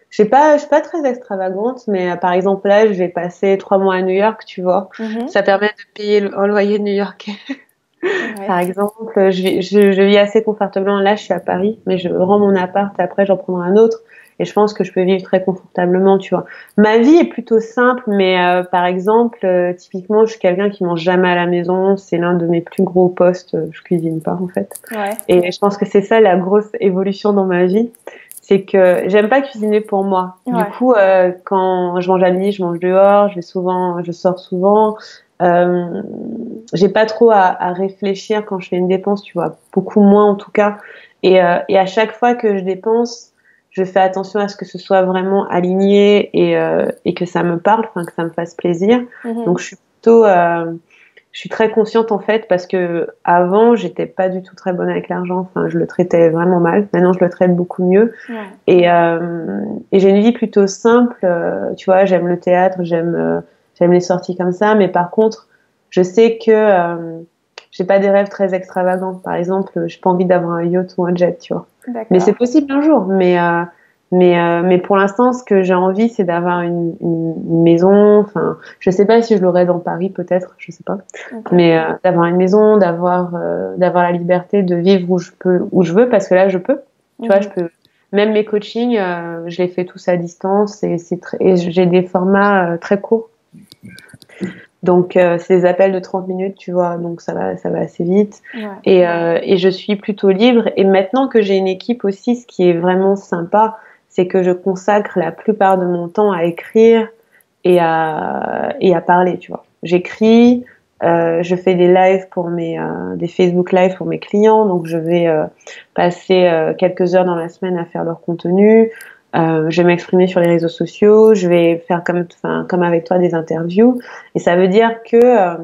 Je suis pas très extravagante, mais par exemple là, je vais passer 3 mois à New York, tu vois. Ça permet de payer un loyer new-yorkais. Ouais. Par exemple, je vis assez confortablement. Là, je suis à Paris, mais je rends mon appart. Après, j'en prendrai un autre. Et je pense que je peux vivre très confortablement, tu vois. Ma vie est plutôt simple, mais par exemple, typiquement, je suis quelqu'un qui mange jamais à la maison. C'est l'un de mes plus gros postes. Je cuisine pas, en fait. Ouais. Et je pense que c'est ça la grosse évolution dans ma vie. C'est que j'aime pas cuisiner pour moi. Ouais. Du coup, quand je mange à midi, je mange dehors. Je sors souvent. J'ai pas trop à réfléchir quand je fais une dépense, tu vois, beaucoup moins en tout cas. Et à chaque fois que je dépense, je fais attention à ce que ce soit vraiment aligné et que ça me parle, enfin que ça me fasse plaisir. Donc je suis très consciente en fait, parce que avant j'étais pas du tout très bonne avec l'argent. Enfin, je le traitais vraiment mal. Maintenant, je le traite beaucoup mieux. Ouais. Et j'ai une vie plutôt simple. Tu vois, j'aime le théâtre, j'aime les sorties comme ça, mais par contre, je sais que j'ai pas des rêves très extravagants. Par exemple, j'ai pas envie d'avoir un yacht ou un jet, tu vois. D'accord. Mais c'est possible un jour. Mais pour l'instant, ce que j'ai envie, c'est d'avoir une maison. Enfin, je sais pas si je l'aurai dans Paris, peut-être, je sais pas. Okay. Mais d'avoir une maison, d'avoir la liberté de vivre où je veux, parce que là, je peux. Tu vois, je peux. Même mes coachings, je les fais tous à distance et j'ai des formats très courts. Donc, c'est des appels de 30 minutes, tu vois, donc ça va assez vite. Ouais. Et je suis plutôt libre. Et maintenant que j'ai une équipe aussi, ce qui est vraiment sympa, c'est que je consacre la plupart de mon temps à écrire et à parler, tu vois. J'écris, je fais des lives des Facebook Live pour mes clients, donc je vais passer quelques heures dans la semaine à faire leur contenu. Je vais m'exprimer sur les réseaux sociaux, je vais faire comme avec toi des interviews, et ça veut dire que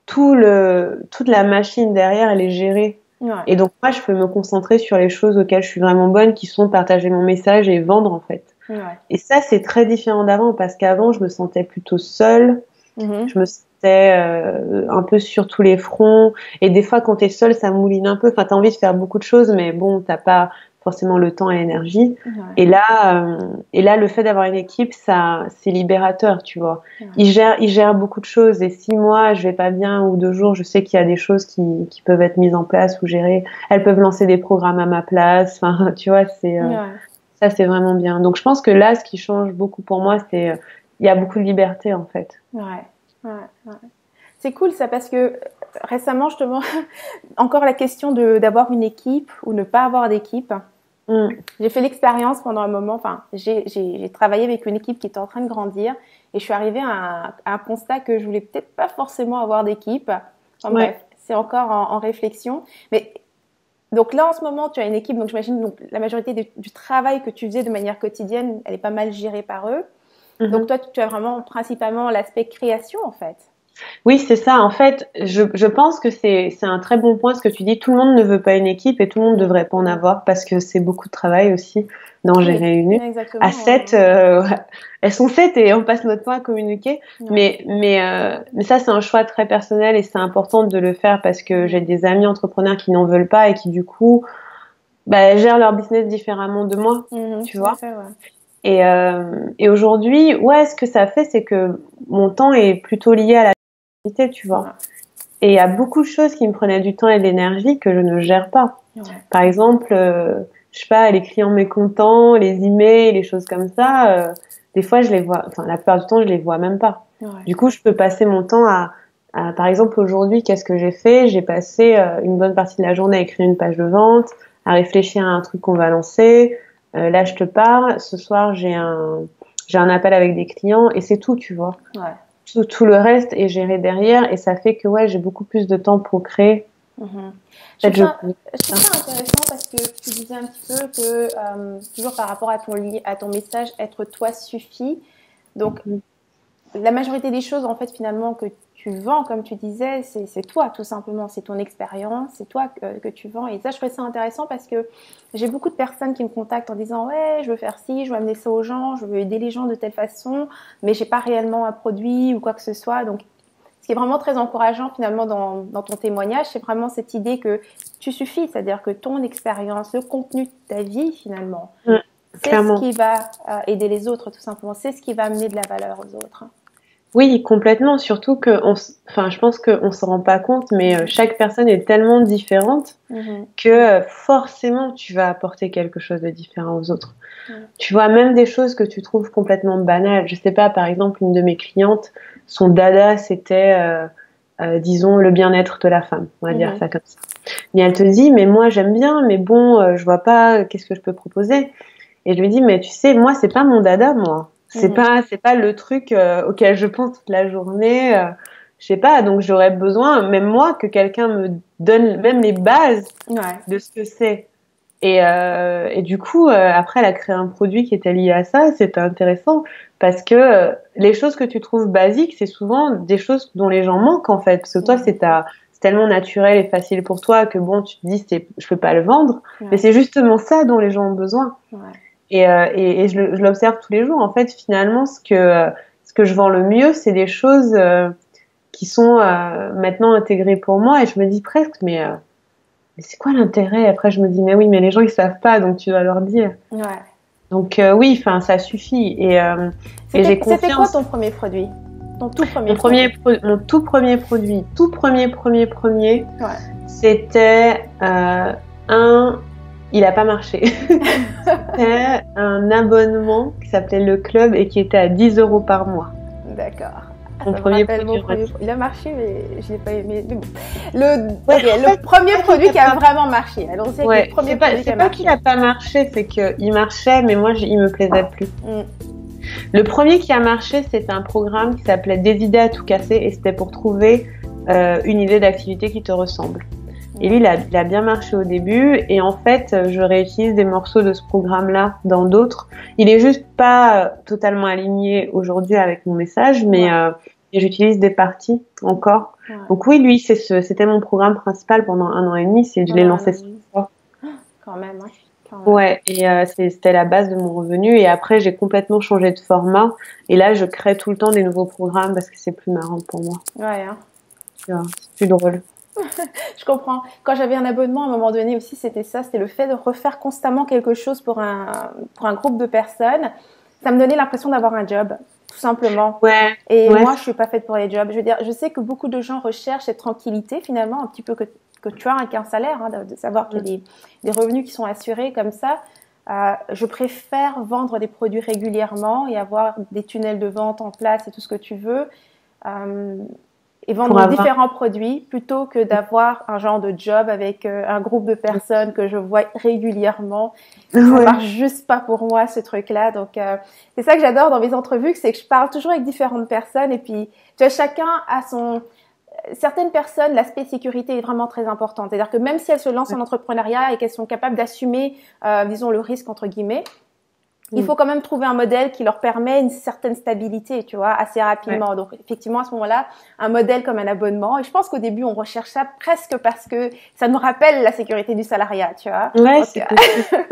toute la machine derrière, elle est gérée. Ouais. Et donc moi, je peux me concentrer sur les choses auxquelles je suis vraiment bonne, qui sont partager mon message et vendre en fait. Ouais. Et ça, c'est très différent d'avant, parce qu'avant, je me sentais plutôt seule, je me sentais un peu sur tous les fronts, et des fois, quand t'es seule, ça mouline un peu. Enfin, t'as envie de faire beaucoup de choses, mais bon, t'as pas forcément le temps et l'énergie. Ouais. Et là, le fait d'avoir une équipe, ça, c'est libérateur, tu vois. Ouais. Ils gèrent beaucoup de choses. Et si moi, je vais pas bien ou 2 jours, je sais qu'il y a des choses qui peuvent être mises en place ou gérées. Elles peuvent lancer des programmes à ma place. Enfin, tu vois, Ouais. ça, c'est vraiment bien. Donc, je pense que là, ce qui change beaucoup pour moi, il y a beaucoup de liberté, en fait. Ouais. Ouais. Ouais. C'est cool ça parce que récemment, justement, encore la question d'avoir une équipe ou ne pas avoir d'équipe. J'ai fait l'expérience pendant un moment, enfin, j'ai travaillé avec une équipe qui était en train de grandir et je suis arrivée à un constat que je voulais peut-être pas forcément avoir d'équipe. Enfin, Ouais. bref, c'est encore en réflexion. Mais donc là, en ce moment, tu as une équipe, donc j'imagine donc la majorité du travail que tu faisais de manière quotidienne, elle est pas mal gérée par eux. Donc toi, tu as vraiment principalement l'aspect création en fait. Oui, c'est ça. En fait, je pense que c'est un très bon point ce que tu dis. Tout le monde ne veut pas une équipe et tout le monde ne devrait pas en avoir parce que c'est beaucoup de travail aussi d'en Oui, gérer une. exactement. À 7, elles sont 7 et on passe notre temps à communiquer. Ouais. Mais ça, c'est un choix très personnel et c'est important de le faire parce que j'ai des amis entrepreneurs qui n'en veulent pas et qui du coup, bah, gèrent leur business différemment de moi, tu Tout à vois. fait, ouais. Et aujourd'hui, ouais, ce que ça fait, c'est que mon temps est plutôt lié à la qualité, tu Ouais. vois. Et il y a beaucoup de choses qui me prenaient du temps et de l'énergie que je ne gère pas. Ouais. Par exemple, je sais pas, les clients mécontents, les emails, les choses comme ça, des fois je les vois, enfin la plupart du temps je les vois même pas. Ouais. Du coup, je peux passer mon temps par exemple aujourd'hui, qu'est-ce que j'ai fait? J'ai passé une bonne partie de la journée à écrire une page de vente, à réfléchir à un truc qu'on va lancer. Là, je te parle. Ce soir, j'ai un appel avec des clients et c'est tout, tu vois. Ouais. Tout le reste est géré derrière et ça fait que ouais, j'ai beaucoup plus de temps pour créer. Je trouve ça intéressant parce que tu disais un petit peu que toujours par rapport à ton message, être toi suffit. Donc la majorité des choses en fait finalement que tu vends, comme tu disais, c'est toi tout simplement, c'est ton expérience, c'est toi que tu vends. Et ça, je trouve ça intéressant parce que j'ai beaucoup de personnes qui me contactent en disant ouais, je veux faire ci, je veux amener ça aux gens, je veux aider les gens de telle façon, mais j'ai pas réellement un produit ou quoi que ce soit. Donc ce qui est vraiment très encourageant finalement dans ton témoignage, c'est vraiment cette idée que tu suffis, c'est-à-dire que ton expérience, le contenu de ta vie finalement, c'est Clairement. ce qui va aider les autres tout simplement, c'est ce qui va amener de la valeur aux autres. Oui, complètement. Surtout que, enfin, je pense qu'on se rend pas compte, mais chaque personne est tellement différente que forcément tu vas apporter quelque chose de différent aux autres. Tu vois, même des choses que tu trouves complètement banales. Je sais pas, par exemple, une de mes clientes, son dada, c'était, disons, le bien-être de la femme. On va dire ça comme ça. Mais elle te dit, mais moi j'aime bien, mais bon, je vois pas, qu'est-ce que je peux proposer? Et je lui dis, mais tu sais, moi c'est pas mon dada, moi. C'est pas le truc auquel je pense toute la journée. Je sais pas, donc j'aurais besoin, même moi, que quelqu'un me donne même les bases de ce que c'est. Et du coup, après, elle a créé un produit qui était lié à ça. C'était intéressant parce que les choses que tu trouves basiques, c'est souvent des choses dont les gens manquent en fait. Parce que toi, c'est tellement naturel et facile pour toi que bon, tu te dis, je peux pas le vendre. Mais c'est justement ça dont les gens ont besoin. Et je l'observe tous les jours. En fait, finalement, ce que je vends le mieux, c'est des choses qui sont maintenant intégrées pour moi. Et je me dis presque, mais c'est quoi l'intérêt? Après, je me dis, mais oui, mais les gens, ils savent pas, donc tu dois leur dire. Donc oui, enfin, ça suffit. Et j'ai confiance. C'était quoi ton premier produit? Ton tout premier mon tout premier produit, c'était il a pas marché. C'était un abonnement qui s'appelait Le Club et qui était à 10 € par mois. D'accord. Mon premier produit. Il a marché, mais je l'ai pas aimé. Mais bon. Le premier produit qui a vraiment marché. Allons-y avec le premier produit qui a marché. C'est pas qu'il a pas marché, c'est qu'il marchait, mais moi, il me plaisait plus. Le premier qui a marché, c'était un programme qui s'appelait Des idées à tout casser et c'était pour trouver une idée d'activité qui te ressemble. Et lui, il a bien marché au début et en fait, je réutilise des morceaux de ce programme-là dans d'autres. Il est juste pas totalement aligné aujourd'hui avec mon message, mais j'utilise des parties encore. Donc oui, lui, c'était mon programme principal pendant 1 an et demi. Je l'ai lancé 5 fois. Quand même, hein. Ouais, et c'était la base de mon revenu. Et après, j'ai complètement changé de format. Et là, je crée tout le temps des nouveaux programmes parce que c'est plus marrant pour moi. Ouais, hein. C'est plus drôle. Je comprends. Quand j'avais un abonnement, à un moment donné aussi, c'était ça. C'était le fait de refaire constamment quelque chose pour un groupe de personnes. Ça me donnait l'impression d'avoir un job, tout simplement. Ouais, Et ouais, moi, je suis pas faite pour les jobs. Je veux dire, je sais que beaucoup de gens recherchent cette tranquillité, finalement, un petit peu que tu as qu'un salaire, hein, de savoir qu'il y a des revenus qui sont assurés comme ça. Je préfère vendre des produits régulièrement et avoir des tunnels de vente en place et tout ce que tu veux. Euh, et vendre différents produits plutôt que d'avoir un genre de job avec un groupe de personnes que je vois régulièrement. Ça marche juste pas pour moi, ce truc-là. Donc, c'est ça que j'adore dans mes entrevues, c'est que je parle toujours avec différentes personnes et puis, tu vois, chacun a son... Certaines personnes, l'aspect sécurité est vraiment très important. C'est-à-dire que même si elles se lancent en entrepreneuriat et qu'elles sont capables d'assumer, disons, le risque, entre guillemets, il faut quand même trouver un modèle qui leur permet une certaine stabilité, tu vois, assez rapidement. Ouais. Donc, effectivement, à ce moment-là, un modèle comme un abonnement. Et je pense qu'au début, on recherche ça presque parce que ça nous rappelle la sécurité du salariat, tu vois. Ouais, donc, c'est possible.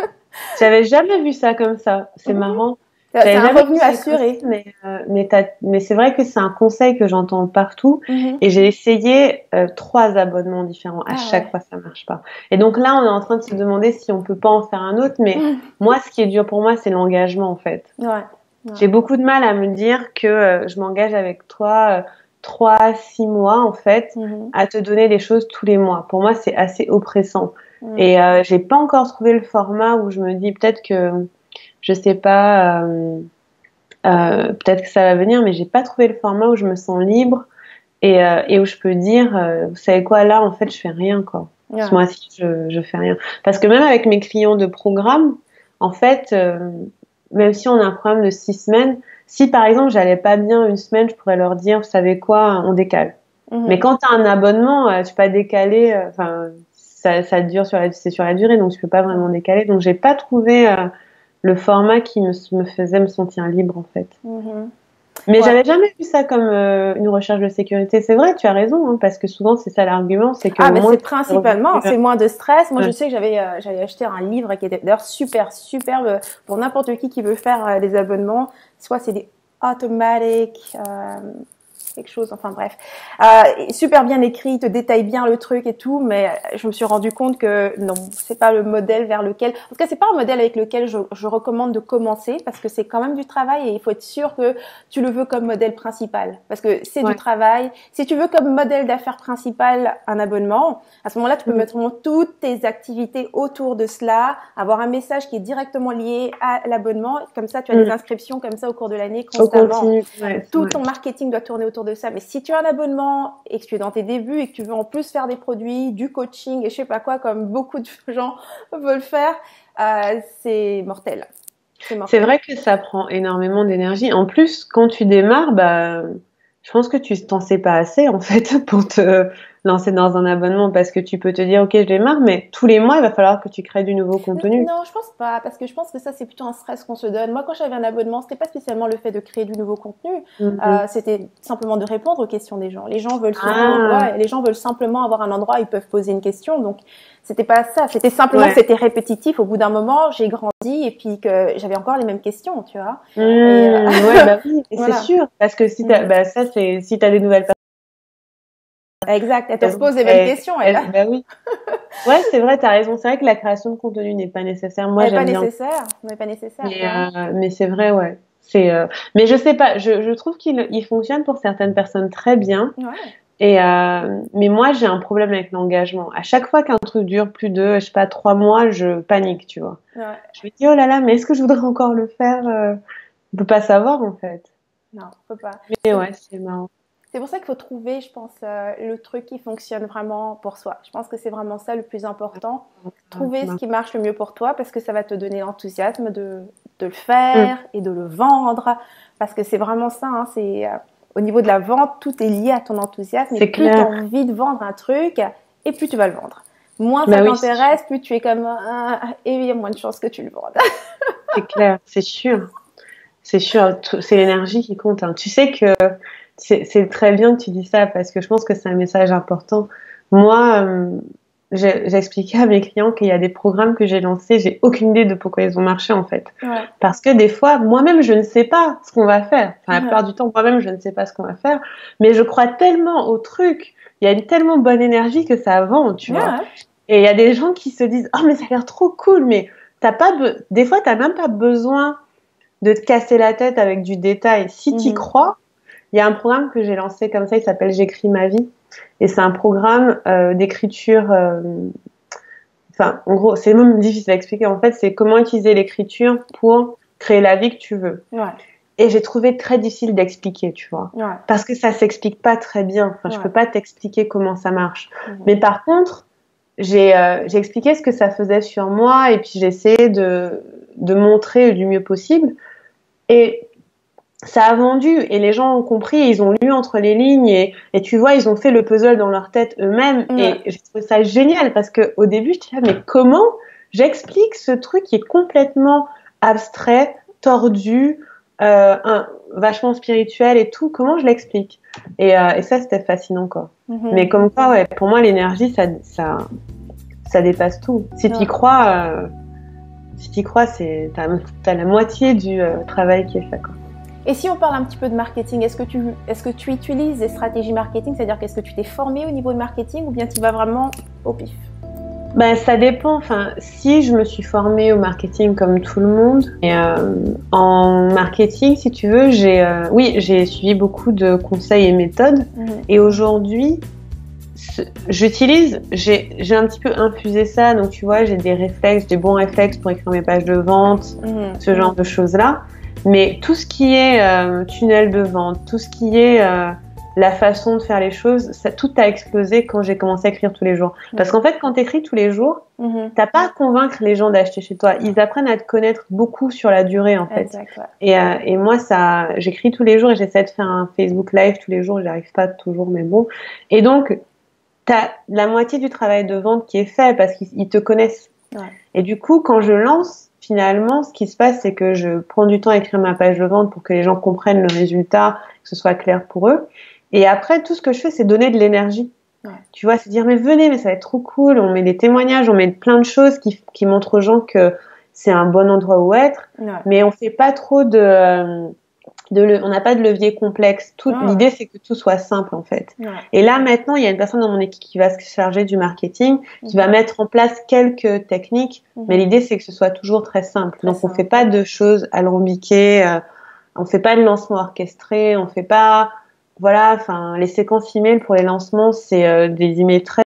J'avais jamais vu ça comme ça. C'est marrant. C'est un revenu assuré. Mais c'est vrai que c'est un conseil que j'entends partout. Et j'ai essayé 3 abonnements différents. À chaque fois, ça marche pas. Et donc là, on est en train de se demander si on peut pas en faire un autre. Mais moi, ce qui est dur pour moi, c'est l'engagement, en fait. J'ai beaucoup de mal à me dire que je m'engage avec toi 3-6 mois, en fait, à te donner des choses tous les mois. Pour moi, c'est assez oppressant. Et j'ai pas encore trouvé le format où je me dis peut-être que je sais pas, peut-être que ça va venir, mais j'ai pas trouvé le format où je me sens libre et où je peux dire, vous savez quoi, là, en fait, je fais rien, quoi. Ce mois-ci, je fais rien. Parce que même avec mes clients de programme, en fait, même si on a un programme de 6 semaines, si par exemple, j'allais pas bien une semaine, je pourrais leur dire, vous savez quoi, on décale. Mais quand tu as un abonnement, tu peux pas décaler, enfin, ça dure c'est sur la durée, donc tu peux pas vraiment décaler. Donc, j'ai pas trouvé le format qui me faisait me sentir libre, en fait. Mais j'avais jamais vu ça comme une recherche de sécurité. C'est vrai, tu as raison, hein, parce que souvent c'est ça l'argument, c'est que mais c'est principalement, c'est moins de stress. Moi, je sais que j'avais acheté un livre qui était d'ailleurs superbe pour n'importe qui veut faire des abonnements. Soit c'est des automatic quelque chose, enfin bref, super bien écrit, il te détaille bien le truc et tout, mais je me suis rendu compte que non, c'est pas le modèle vers lequel, en tout cas c'est pas un modèle avec lequel je recommande de commencer, parce que c'est quand même du travail et il faut être sûr que tu le veux comme modèle principal, parce que c'est du travail. Si tu veux comme modèle d'affaires principal un abonnement, à ce moment-là tu peux mettre toutes tes activités autour de cela, avoir un message qui est directement lié à l'abonnement, comme ça tu as des inscriptions comme ça au cours de l'année constamment. Tout ton marketing doit tourner autour de ça. Mais si tu as un abonnement et que tu es dans tes débuts et que tu veux en plus faire des produits, du coaching et je sais pas quoi, comme beaucoup de gens veulent faire, c'est mortel. C'est vrai que ça prend énormément d'énergie. En plus, quand tu démarres, je pense que tu t'en sais pas assez, en fait, pour te lancer dans un abonnement, parce que tu peux te dire, ok, je démarre, mais tous les mois, il va falloir que tu crées du nouveau contenu. Non, je pense pas, parce que je pense que ça, c'est plutôt un stress qu'on se donne. Moi, quand j'avais un abonnement, c'était pas spécialement le fait de créer du nouveau contenu, c'était simplement de répondre aux questions des gens. Les gens veulent les gens veulent simplement avoir un endroit où ils peuvent poser une question, donc c'était pas ça, c'était simplement que c'était répétitif. Au bout d'un moment, j'ai grandi et puis que j'avais encore les mêmes questions, tu vois. Oui, c'est sûr, parce que si t'as, si t'as des nouvelles personnes. Exact, elle te repose les mêmes questions, elle. Oui. Ouais, c'est vrai, t'as raison. C'est vrai que la création de contenu n'est pas nécessaire. Moi, j'aime bien. N'est pas nécessaire. Mais c'est vrai, ouais. Mais je sais pas. Je trouve qu'il fonctionne pour certaines personnes très bien. Mais moi, j'ai un problème avec l'engagement. À chaque fois qu'un truc dure plus de, je sais pas, 3 mois, je panique, tu vois. Je me dis, oh là là, mais est-ce que je voudrais encore le faire? On peut pas savoir, en fait. Non, on peut pas. Mais ouais, c'est marrant. C'est pour ça qu'il faut trouver, je pense, le truc qui fonctionne vraiment pour soi. Je pense que c'est vraiment ça le plus important. Trouver ce qui marche le mieux pour toi, parce que ça va te donner l'enthousiasme de le faire et de le vendre. Parce que c'est vraiment ça, hein, au niveau de la vente, tout est lié à ton enthousiasme. Et plus tu as envie de vendre un truc, et plus tu vas le vendre. Moins ça t'intéresse, plus tu es comme et il y a moins de chances que tu le vendes. C'est clair, c'est sûr. C'est sûr, c'est l'énergie qui compte. Hein. Tu sais que c'est très bien que tu dis ça, parce que je pense que c'est un message important. Moi, j'ai expliqué à mes clients qu'il y a des programmes que j'ai lancés, j'ai aucune idée de pourquoi ils ont marché, en fait. Parce que des fois, moi-même, je ne sais pas ce qu'on va faire. Enfin, la plupart du temps, moi-même, je ne sais pas ce qu'on va faire. Mais je crois tellement au truc il y a une tellement bonne énergie que ça vend, tu vois. Ouais. Et il y a des gens qui se disent, oh, mais ça a l'air trop cool, mais des fois, t'as même pas besoin de te casser la tête avec du détail. Si t'y crois, il y a un programme que j'ai lancé comme ça, il s'appelle J'écris ma vie. Et c'est un programme d'écriture. Enfin, en gros, c'est même difficile à expliquer. En fait, c'est comment utiliser l'écriture pour créer la vie que tu veux. Ouais. Et j'ai trouvé très difficile d'expliquer, tu vois. Ouais. Parce que ça s'explique pas très bien. Enfin, je peux pas t'expliquer comment ça marche. Mais par contre, j'ai expliqué ce que ça faisait sur moi et puis j'ai essayé de montrer du mieux possible. Et ça a vendu et les gens ont compris, ils ont lu entre les lignes et tu vois, ils ont fait le puzzle dans leur tête eux-mêmes et j'ai trouvé ça génial parce que au début, je disais mais comment j'explique ce truc qui est complètement abstrait, tordu, vachement spirituel et tout, comment je l'explique et ça c'était fascinant quoi. Mais comme quoi, ouais, pour moi l'énergie ça dépasse tout. Si t'y crois, t'as la moitié du travail qui est fait quoi. Et si on parle un petit peu de marketing, est-ce que tu utilises des stratégies marketing, c'est-à-dire qu'est-ce que tu t'es formé au niveau de marketing ou bien tu vas vraiment au pif? Ben, ça dépend. Enfin, si je me suis formée au marketing comme tout le monde, et en marketing, si tu veux, j'ai suivi beaucoup de conseils et méthodes. Et aujourd'hui, j'ai un petit peu infusé ça. Donc, tu vois, j'ai des bons réflexes pour écrire mes pages de vente, ce genre de choses-là. Mais tout ce qui est tunnel de vente, tout ce qui est la façon de faire les choses, tout a explosé quand j'ai commencé à écrire tous les jours. Parce qu'en fait, quand tu écris tous les jours, t'as pas à convaincre les gens d'acheter chez toi. Ils apprennent à te connaître beaucoup sur la durée, en fait. Exact, ouais. Et moi, j'écris tous les jours et j'essaie de faire un Facebook Live tous les jours. J'y arrive pas toujours, mais bon. Et donc, t'as la moitié du travail de vente qui est fait parce qu'ils te connaissent. Ouais. Et du coup, quand je lance, finalement, ce qui se passe, c'est que je prends du temps à écrire ma page de vente pour que les gens comprennent le résultat, que ce soit clair pour eux. Et après, tout ce que je fais, c'est donner de l'énergie. Ouais. Tu vois, c'est dire, mais venez, mais ça va être trop cool. On met des témoignages, on met plein de choses qui montrent aux gens que c'est un bon endroit où être. Ouais. Mais on fait pas trop on n'a pas de levier complexe. L'idée, c'est que tout soit simple, en fait. Ouais. Et là, maintenant, il y a une personne dans mon équipe qui va se charger du marketing, qui va mettre en place quelques techniques. Mais l'idée, c'est que ce soit toujours très simple. Donc, on fait pas de choses alambiquées, on fait pas de lancement orchestré, on fait pas, voilà, enfin, les séquences email pour les lancements, c'est des emails très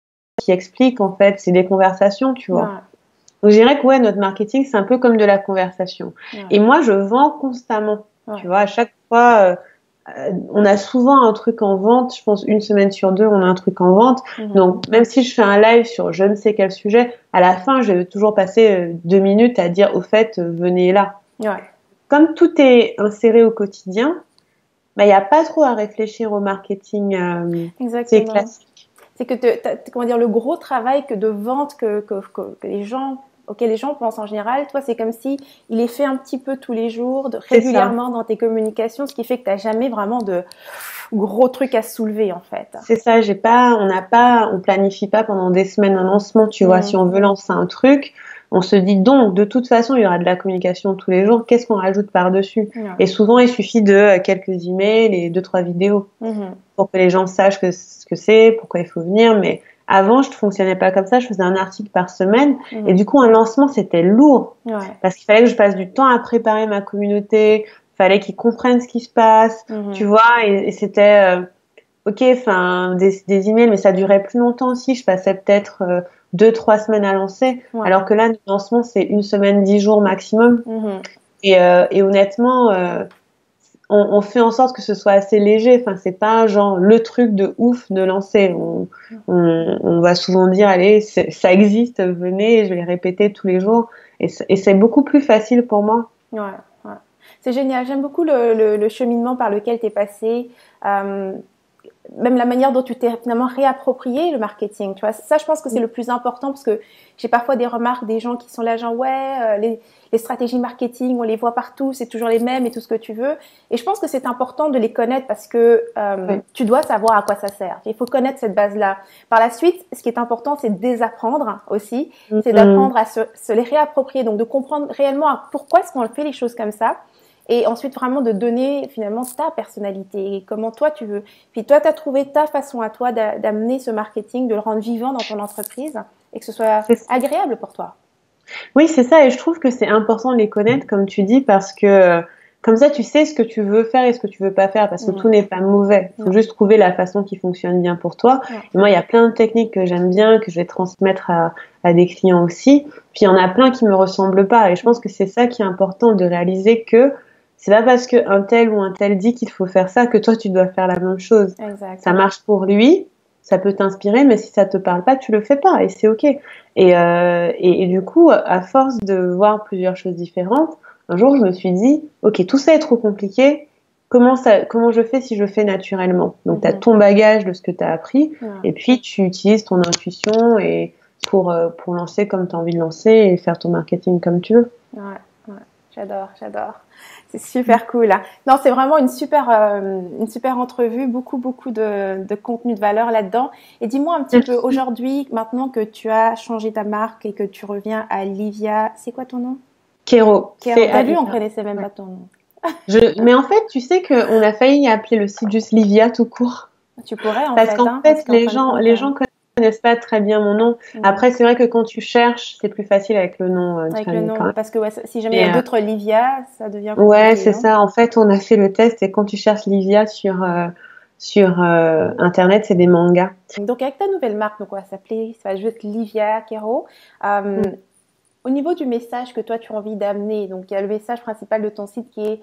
qui expliquent, en fait, c'est des conversations, tu vois. Ouais. Donc, je dirais que, ouais, notre marketing, c'est un peu comme de la conversation. Ouais. Et moi, je vends constamment. Ouais. Tu vois, à chaque fois, on a souvent un truc en vente. Je pense une semaine sur deux, on a un truc en vente. Donc, même si je fais un live sur je ne sais quel sujet, à la fin, je vais toujours passer 2 minutes à dire, au fait, venez là. Ouais. Comme tout est inséré au quotidien, bah, y a pas trop à réfléchir au marketing. C'est classique. C'est que comment dire, le gros travail de vente auquel les gens pensent en général, toi, c'est comme si il est fait un petit peu tous les jours, régulièrement dans tes communications, ce qui fait que tu n'as jamais vraiment de gros trucs à soulever, en fait. C'est ça, on planifie pas pendant des semaines un lancement, tu vois. Si on veut lancer un truc, on se dit donc, de toute façon, il y aura de la communication tous les jours, qu'est-ce qu'on rajoute par-dessus? Et souvent, il suffit de quelques emails et 2-3 vidéos pour que les gens sachent ce que c'est, pourquoi il faut venir, mais avant, je ne fonctionnais pas comme ça. Je faisais un article par semaine. Et du coup, un lancement, c'était lourd. Ouais. Parce qu'il fallait que je passe du temps à préparer ma communauté. Il fallait qu'ils comprennent ce qui se passe. Tu vois, et c'était, OK, enfin, des emails, mais ça durait plus longtemps aussi. Je passais peut-être 2-3 semaines à lancer. Ouais. Alors que là, le lancement, c'est 1 semaine, 10 jours maximum. Et honnêtement, on fait en sorte que ce soit assez léger. Enfin, c'est pas genre le truc de ouf de lancer. On va souvent dire, allez, ça existe, venez, je vais les répéter tous les jours. Et c'est beaucoup plus facile pour moi. Ouais. C'est génial. J'aime beaucoup le cheminement par lequel tu es passé. Même la manière dont tu t'es finalement réapproprié le marketing, tu vois. Ça, je pense que c'est le plus important parce que j'ai parfois des remarques des gens qui sont là, genre, les stratégies marketing, on les voit partout, c'est toujours les mêmes et tout ce que tu veux. Et je pense que c'est important de les connaître parce que tu dois savoir à quoi ça sert. Il faut connaître cette base-là. Par la suite, ce qui est important, c'est de désapprendre aussi. C'est d'apprendre à se les réapproprier, donc de comprendre réellement pourquoi est-ce qu'on fait les choses comme ça. et ensuite vraiment de donner finalement ta personnalité et comment toi tu veux. Puis toi, tu as trouvé ta façon à toi d'amener ce marketing, de le rendre vivant dans ton entreprise et que ce soit agréable pour toi. Oui, c'est ça, et je trouve que c'est important de les connaître, comme tu dis, parce que comme ça, tu sais ce que tu veux faire et ce que tu veux pas faire, parce que tout n'est pas mauvais. Il faut juste trouver la façon qui fonctionne bien pour toi. Et moi, il y a plein de techniques que j'aime bien, que je vais transmettre à des clients aussi. Puis il y en a plein qui me ressemblent pas, et je pense que c'est ça qui est important, de réaliser que c'est pas parce qu'un tel ou un tel dit qu'il faut faire ça que toi tu dois faire la même chose. Exactement. Ça marche pour lui, ça peut t'inspirer, mais si ça te parle pas, tu le fais pas, et c'est ok. Et du coup, à force de voir plusieurs choses différentes, un jour je me suis dit, ok, tout ça est trop compliqué. Comment je fais si je fais naturellement? Donc, tu as ton bagage de ce que tu as appris, et puis tu utilises ton intuition et pour lancer comme tu as envie de lancer et faire ton marketing comme tu veux. Ouais, j'adore. C'est super cool. Non, c'est vraiment une super entrevue, beaucoup de contenu de valeur là-dedans. Et dis-moi un petit peu aujourd'hui, maintenant que tu as changé ta marque et que tu reviens à Livia, c'est quoi ton nom? Kéro. T'as vu, on connaissait même pas ton nom. Mais en fait, tu sais qu'on a failli appeler le site juste Livia tout court. Tu pourrais parce qu'en fait, les gens connaissent pas très bien mon nom. Après, c'est vrai que quand tu cherches, c'est plus facile avec le nom. Avec le nom, parce que si jamais il y a d'autres Livia, ça devient compliqué. Ouais, c'est ça. En fait, on a fait le test et quand tu cherches Livia sur Internet, c'est des mangas. Donc, avec ta nouvelle marque, donc ça va juste Livia Kéro. Au niveau du message que toi tu as envie d'amener, donc il y a le message principal de ton site qui est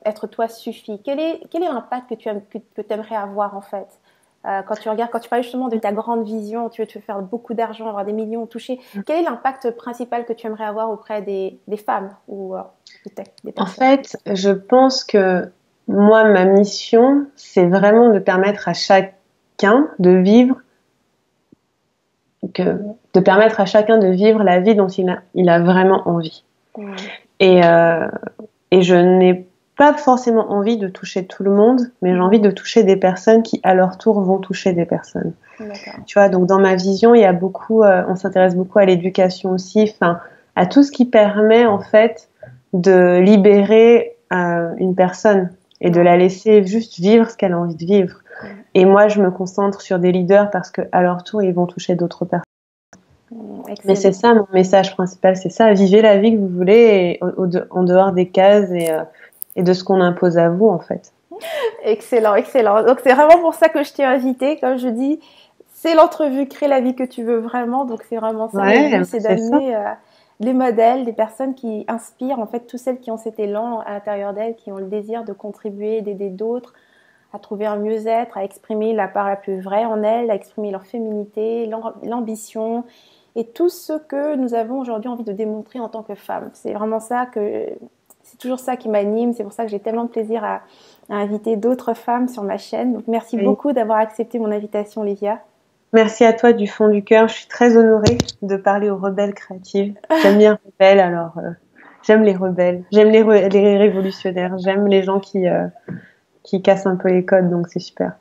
être toi suffit. Quel est l'impact que tu aimerais avoir en fait quand tu parles justement de ta grande vision, tu veux faire beaucoup d'argent, avoir des millions touchés. Quel est l'impact principal que tu aimerais avoir auprès des femmes ou des personnes? En fait, je pense que moi, ma mission, c'est vraiment de permettre à chacun de vivre la vie dont il a vraiment envie. Et je n'ai pas forcément envie de toucher tout le monde, mais j'ai envie de toucher des personnes qui, à leur tour, vont toucher des personnes. Tu vois, donc dans ma vision, il y a beaucoup, on s'intéresse beaucoup à l'éducation aussi, à tout ce qui permet, en fait, de libérer une personne et de la laisser juste vivre ce qu'elle a envie de vivre. Et moi, je me concentre sur des leaders parce qu'à leur tour, ils vont toucher d'autres personnes. Mais c'est ça, mon message principal, c'est ça. Vivez la vie que vous voulez en dehors des cases et de ce qu'on impose à vous, en fait. Excellent. Donc, c'est vraiment pour ça que je t'ai invité. Comme je dis, c'est l'entrevue Crée la vie que tu veux vraiment. Donc, c'est vraiment ça. C'est d'amener des modèles, des personnes qui inspirent, en fait, toutes celles qui ont cet élan à l'intérieur d'elles, qui ont le désir de contribuer, d'aider d'autres à trouver un mieux-être, à exprimer la part la plus vraie en elles, à exprimer leur féminité, l'ambition et tout ce que nous avons aujourd'hui envie de démontrer en tant que femmes. C'est vraiment ça c'est toujours ça qui m'anime. C'est pour ça que j'ai tellement de plaisir à inviter d'autres femmes sur ma chaîne. Donc, merci beaucoup d'avoir accepté mon invitation, Livia. Merci à toi du fond du cœur. Je suis très honorée de parler aux rebelles créatives. J'aime bien rebelles, alors j'aime les rebelles. J'aime les révolutionnaires. J'aime les gens qui cassent un peu les codes, donc c'est super.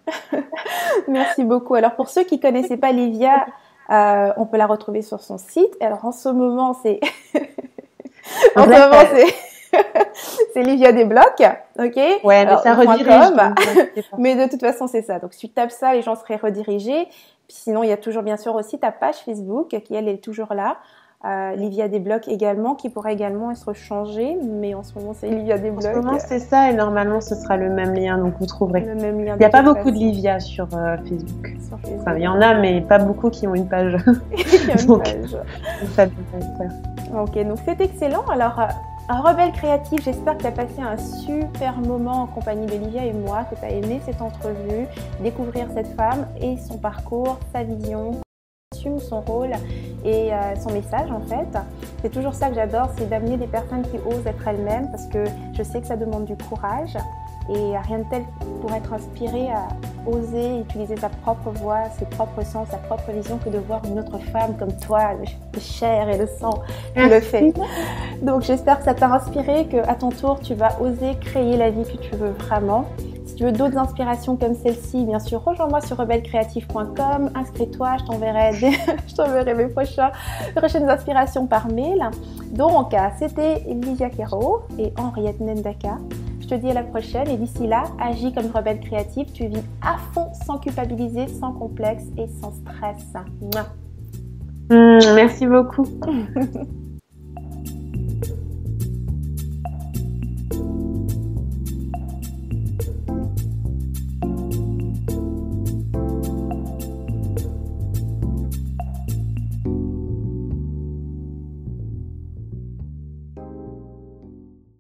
Merci beaucoup. Alors, pour ceux qui connaissaient pas Livia, on peut la retrouver sur son site. Alors, en ce moment, c'est Livia des blocs, ok? Ouais, mais ça redirige. Mais de toute façon, c'est ça. Donc, si tu tapes ça, les gens seraient redirigés. Puis sinon, il y a toujours, bien sûr, aussi ta page Facebook qui, elle, est toujours là. Livia des blocs également, qui pourrait également être changée. Mais en ce moment, c'est Livia des blocs. En ce moment, c'est ça. Et normalement, ce sera le même lien. Donc, vous trouverez. Le même lien. Il n'y a pas beaucoup de Livia sur Facebook. Enfin, il y en a, mais pas beaucoup qui ont une page. Donc, ça devrait le faire. Ok, donc c'est excellent. Alors, Rebelle créative, j'espère que tu as passé un super moment en compagnie de Livia et moi, que tu as aimé cette entrevue, découvrir cette femme et son parcours, sa vision, son rôle et son message en fait. C'est toujours ça que j'adore, c'est d'amener des personnes qui osent être elles-mêmes parce que je sais que ça demande du courage et rien de tel pour être inspiré à oser utiliser sa propre voix, ses propres sens, sa propre vision que de voir une autre femme comme toi, de chair et de sang, qui le fait. Donc j'espère que ça t'a inspiré, qu'à ton tour tu vas oser créer la vie que tu veux vraiment. si tu veux d'autres inspirations comme celle-ci, bien sûr, rejoins-moi sur rebellecreative.com, inscris-toi, je t'enverrai mes prochaines inspirations par mail. Donc, c'était Lydia Quero et Henriette Ndaka. Je te dis à la prochaine et d'ici là, agis comme rebelle créative, tu vis à fond sans culpabiliser, sans complexe et sans stress. Merci beaucoup.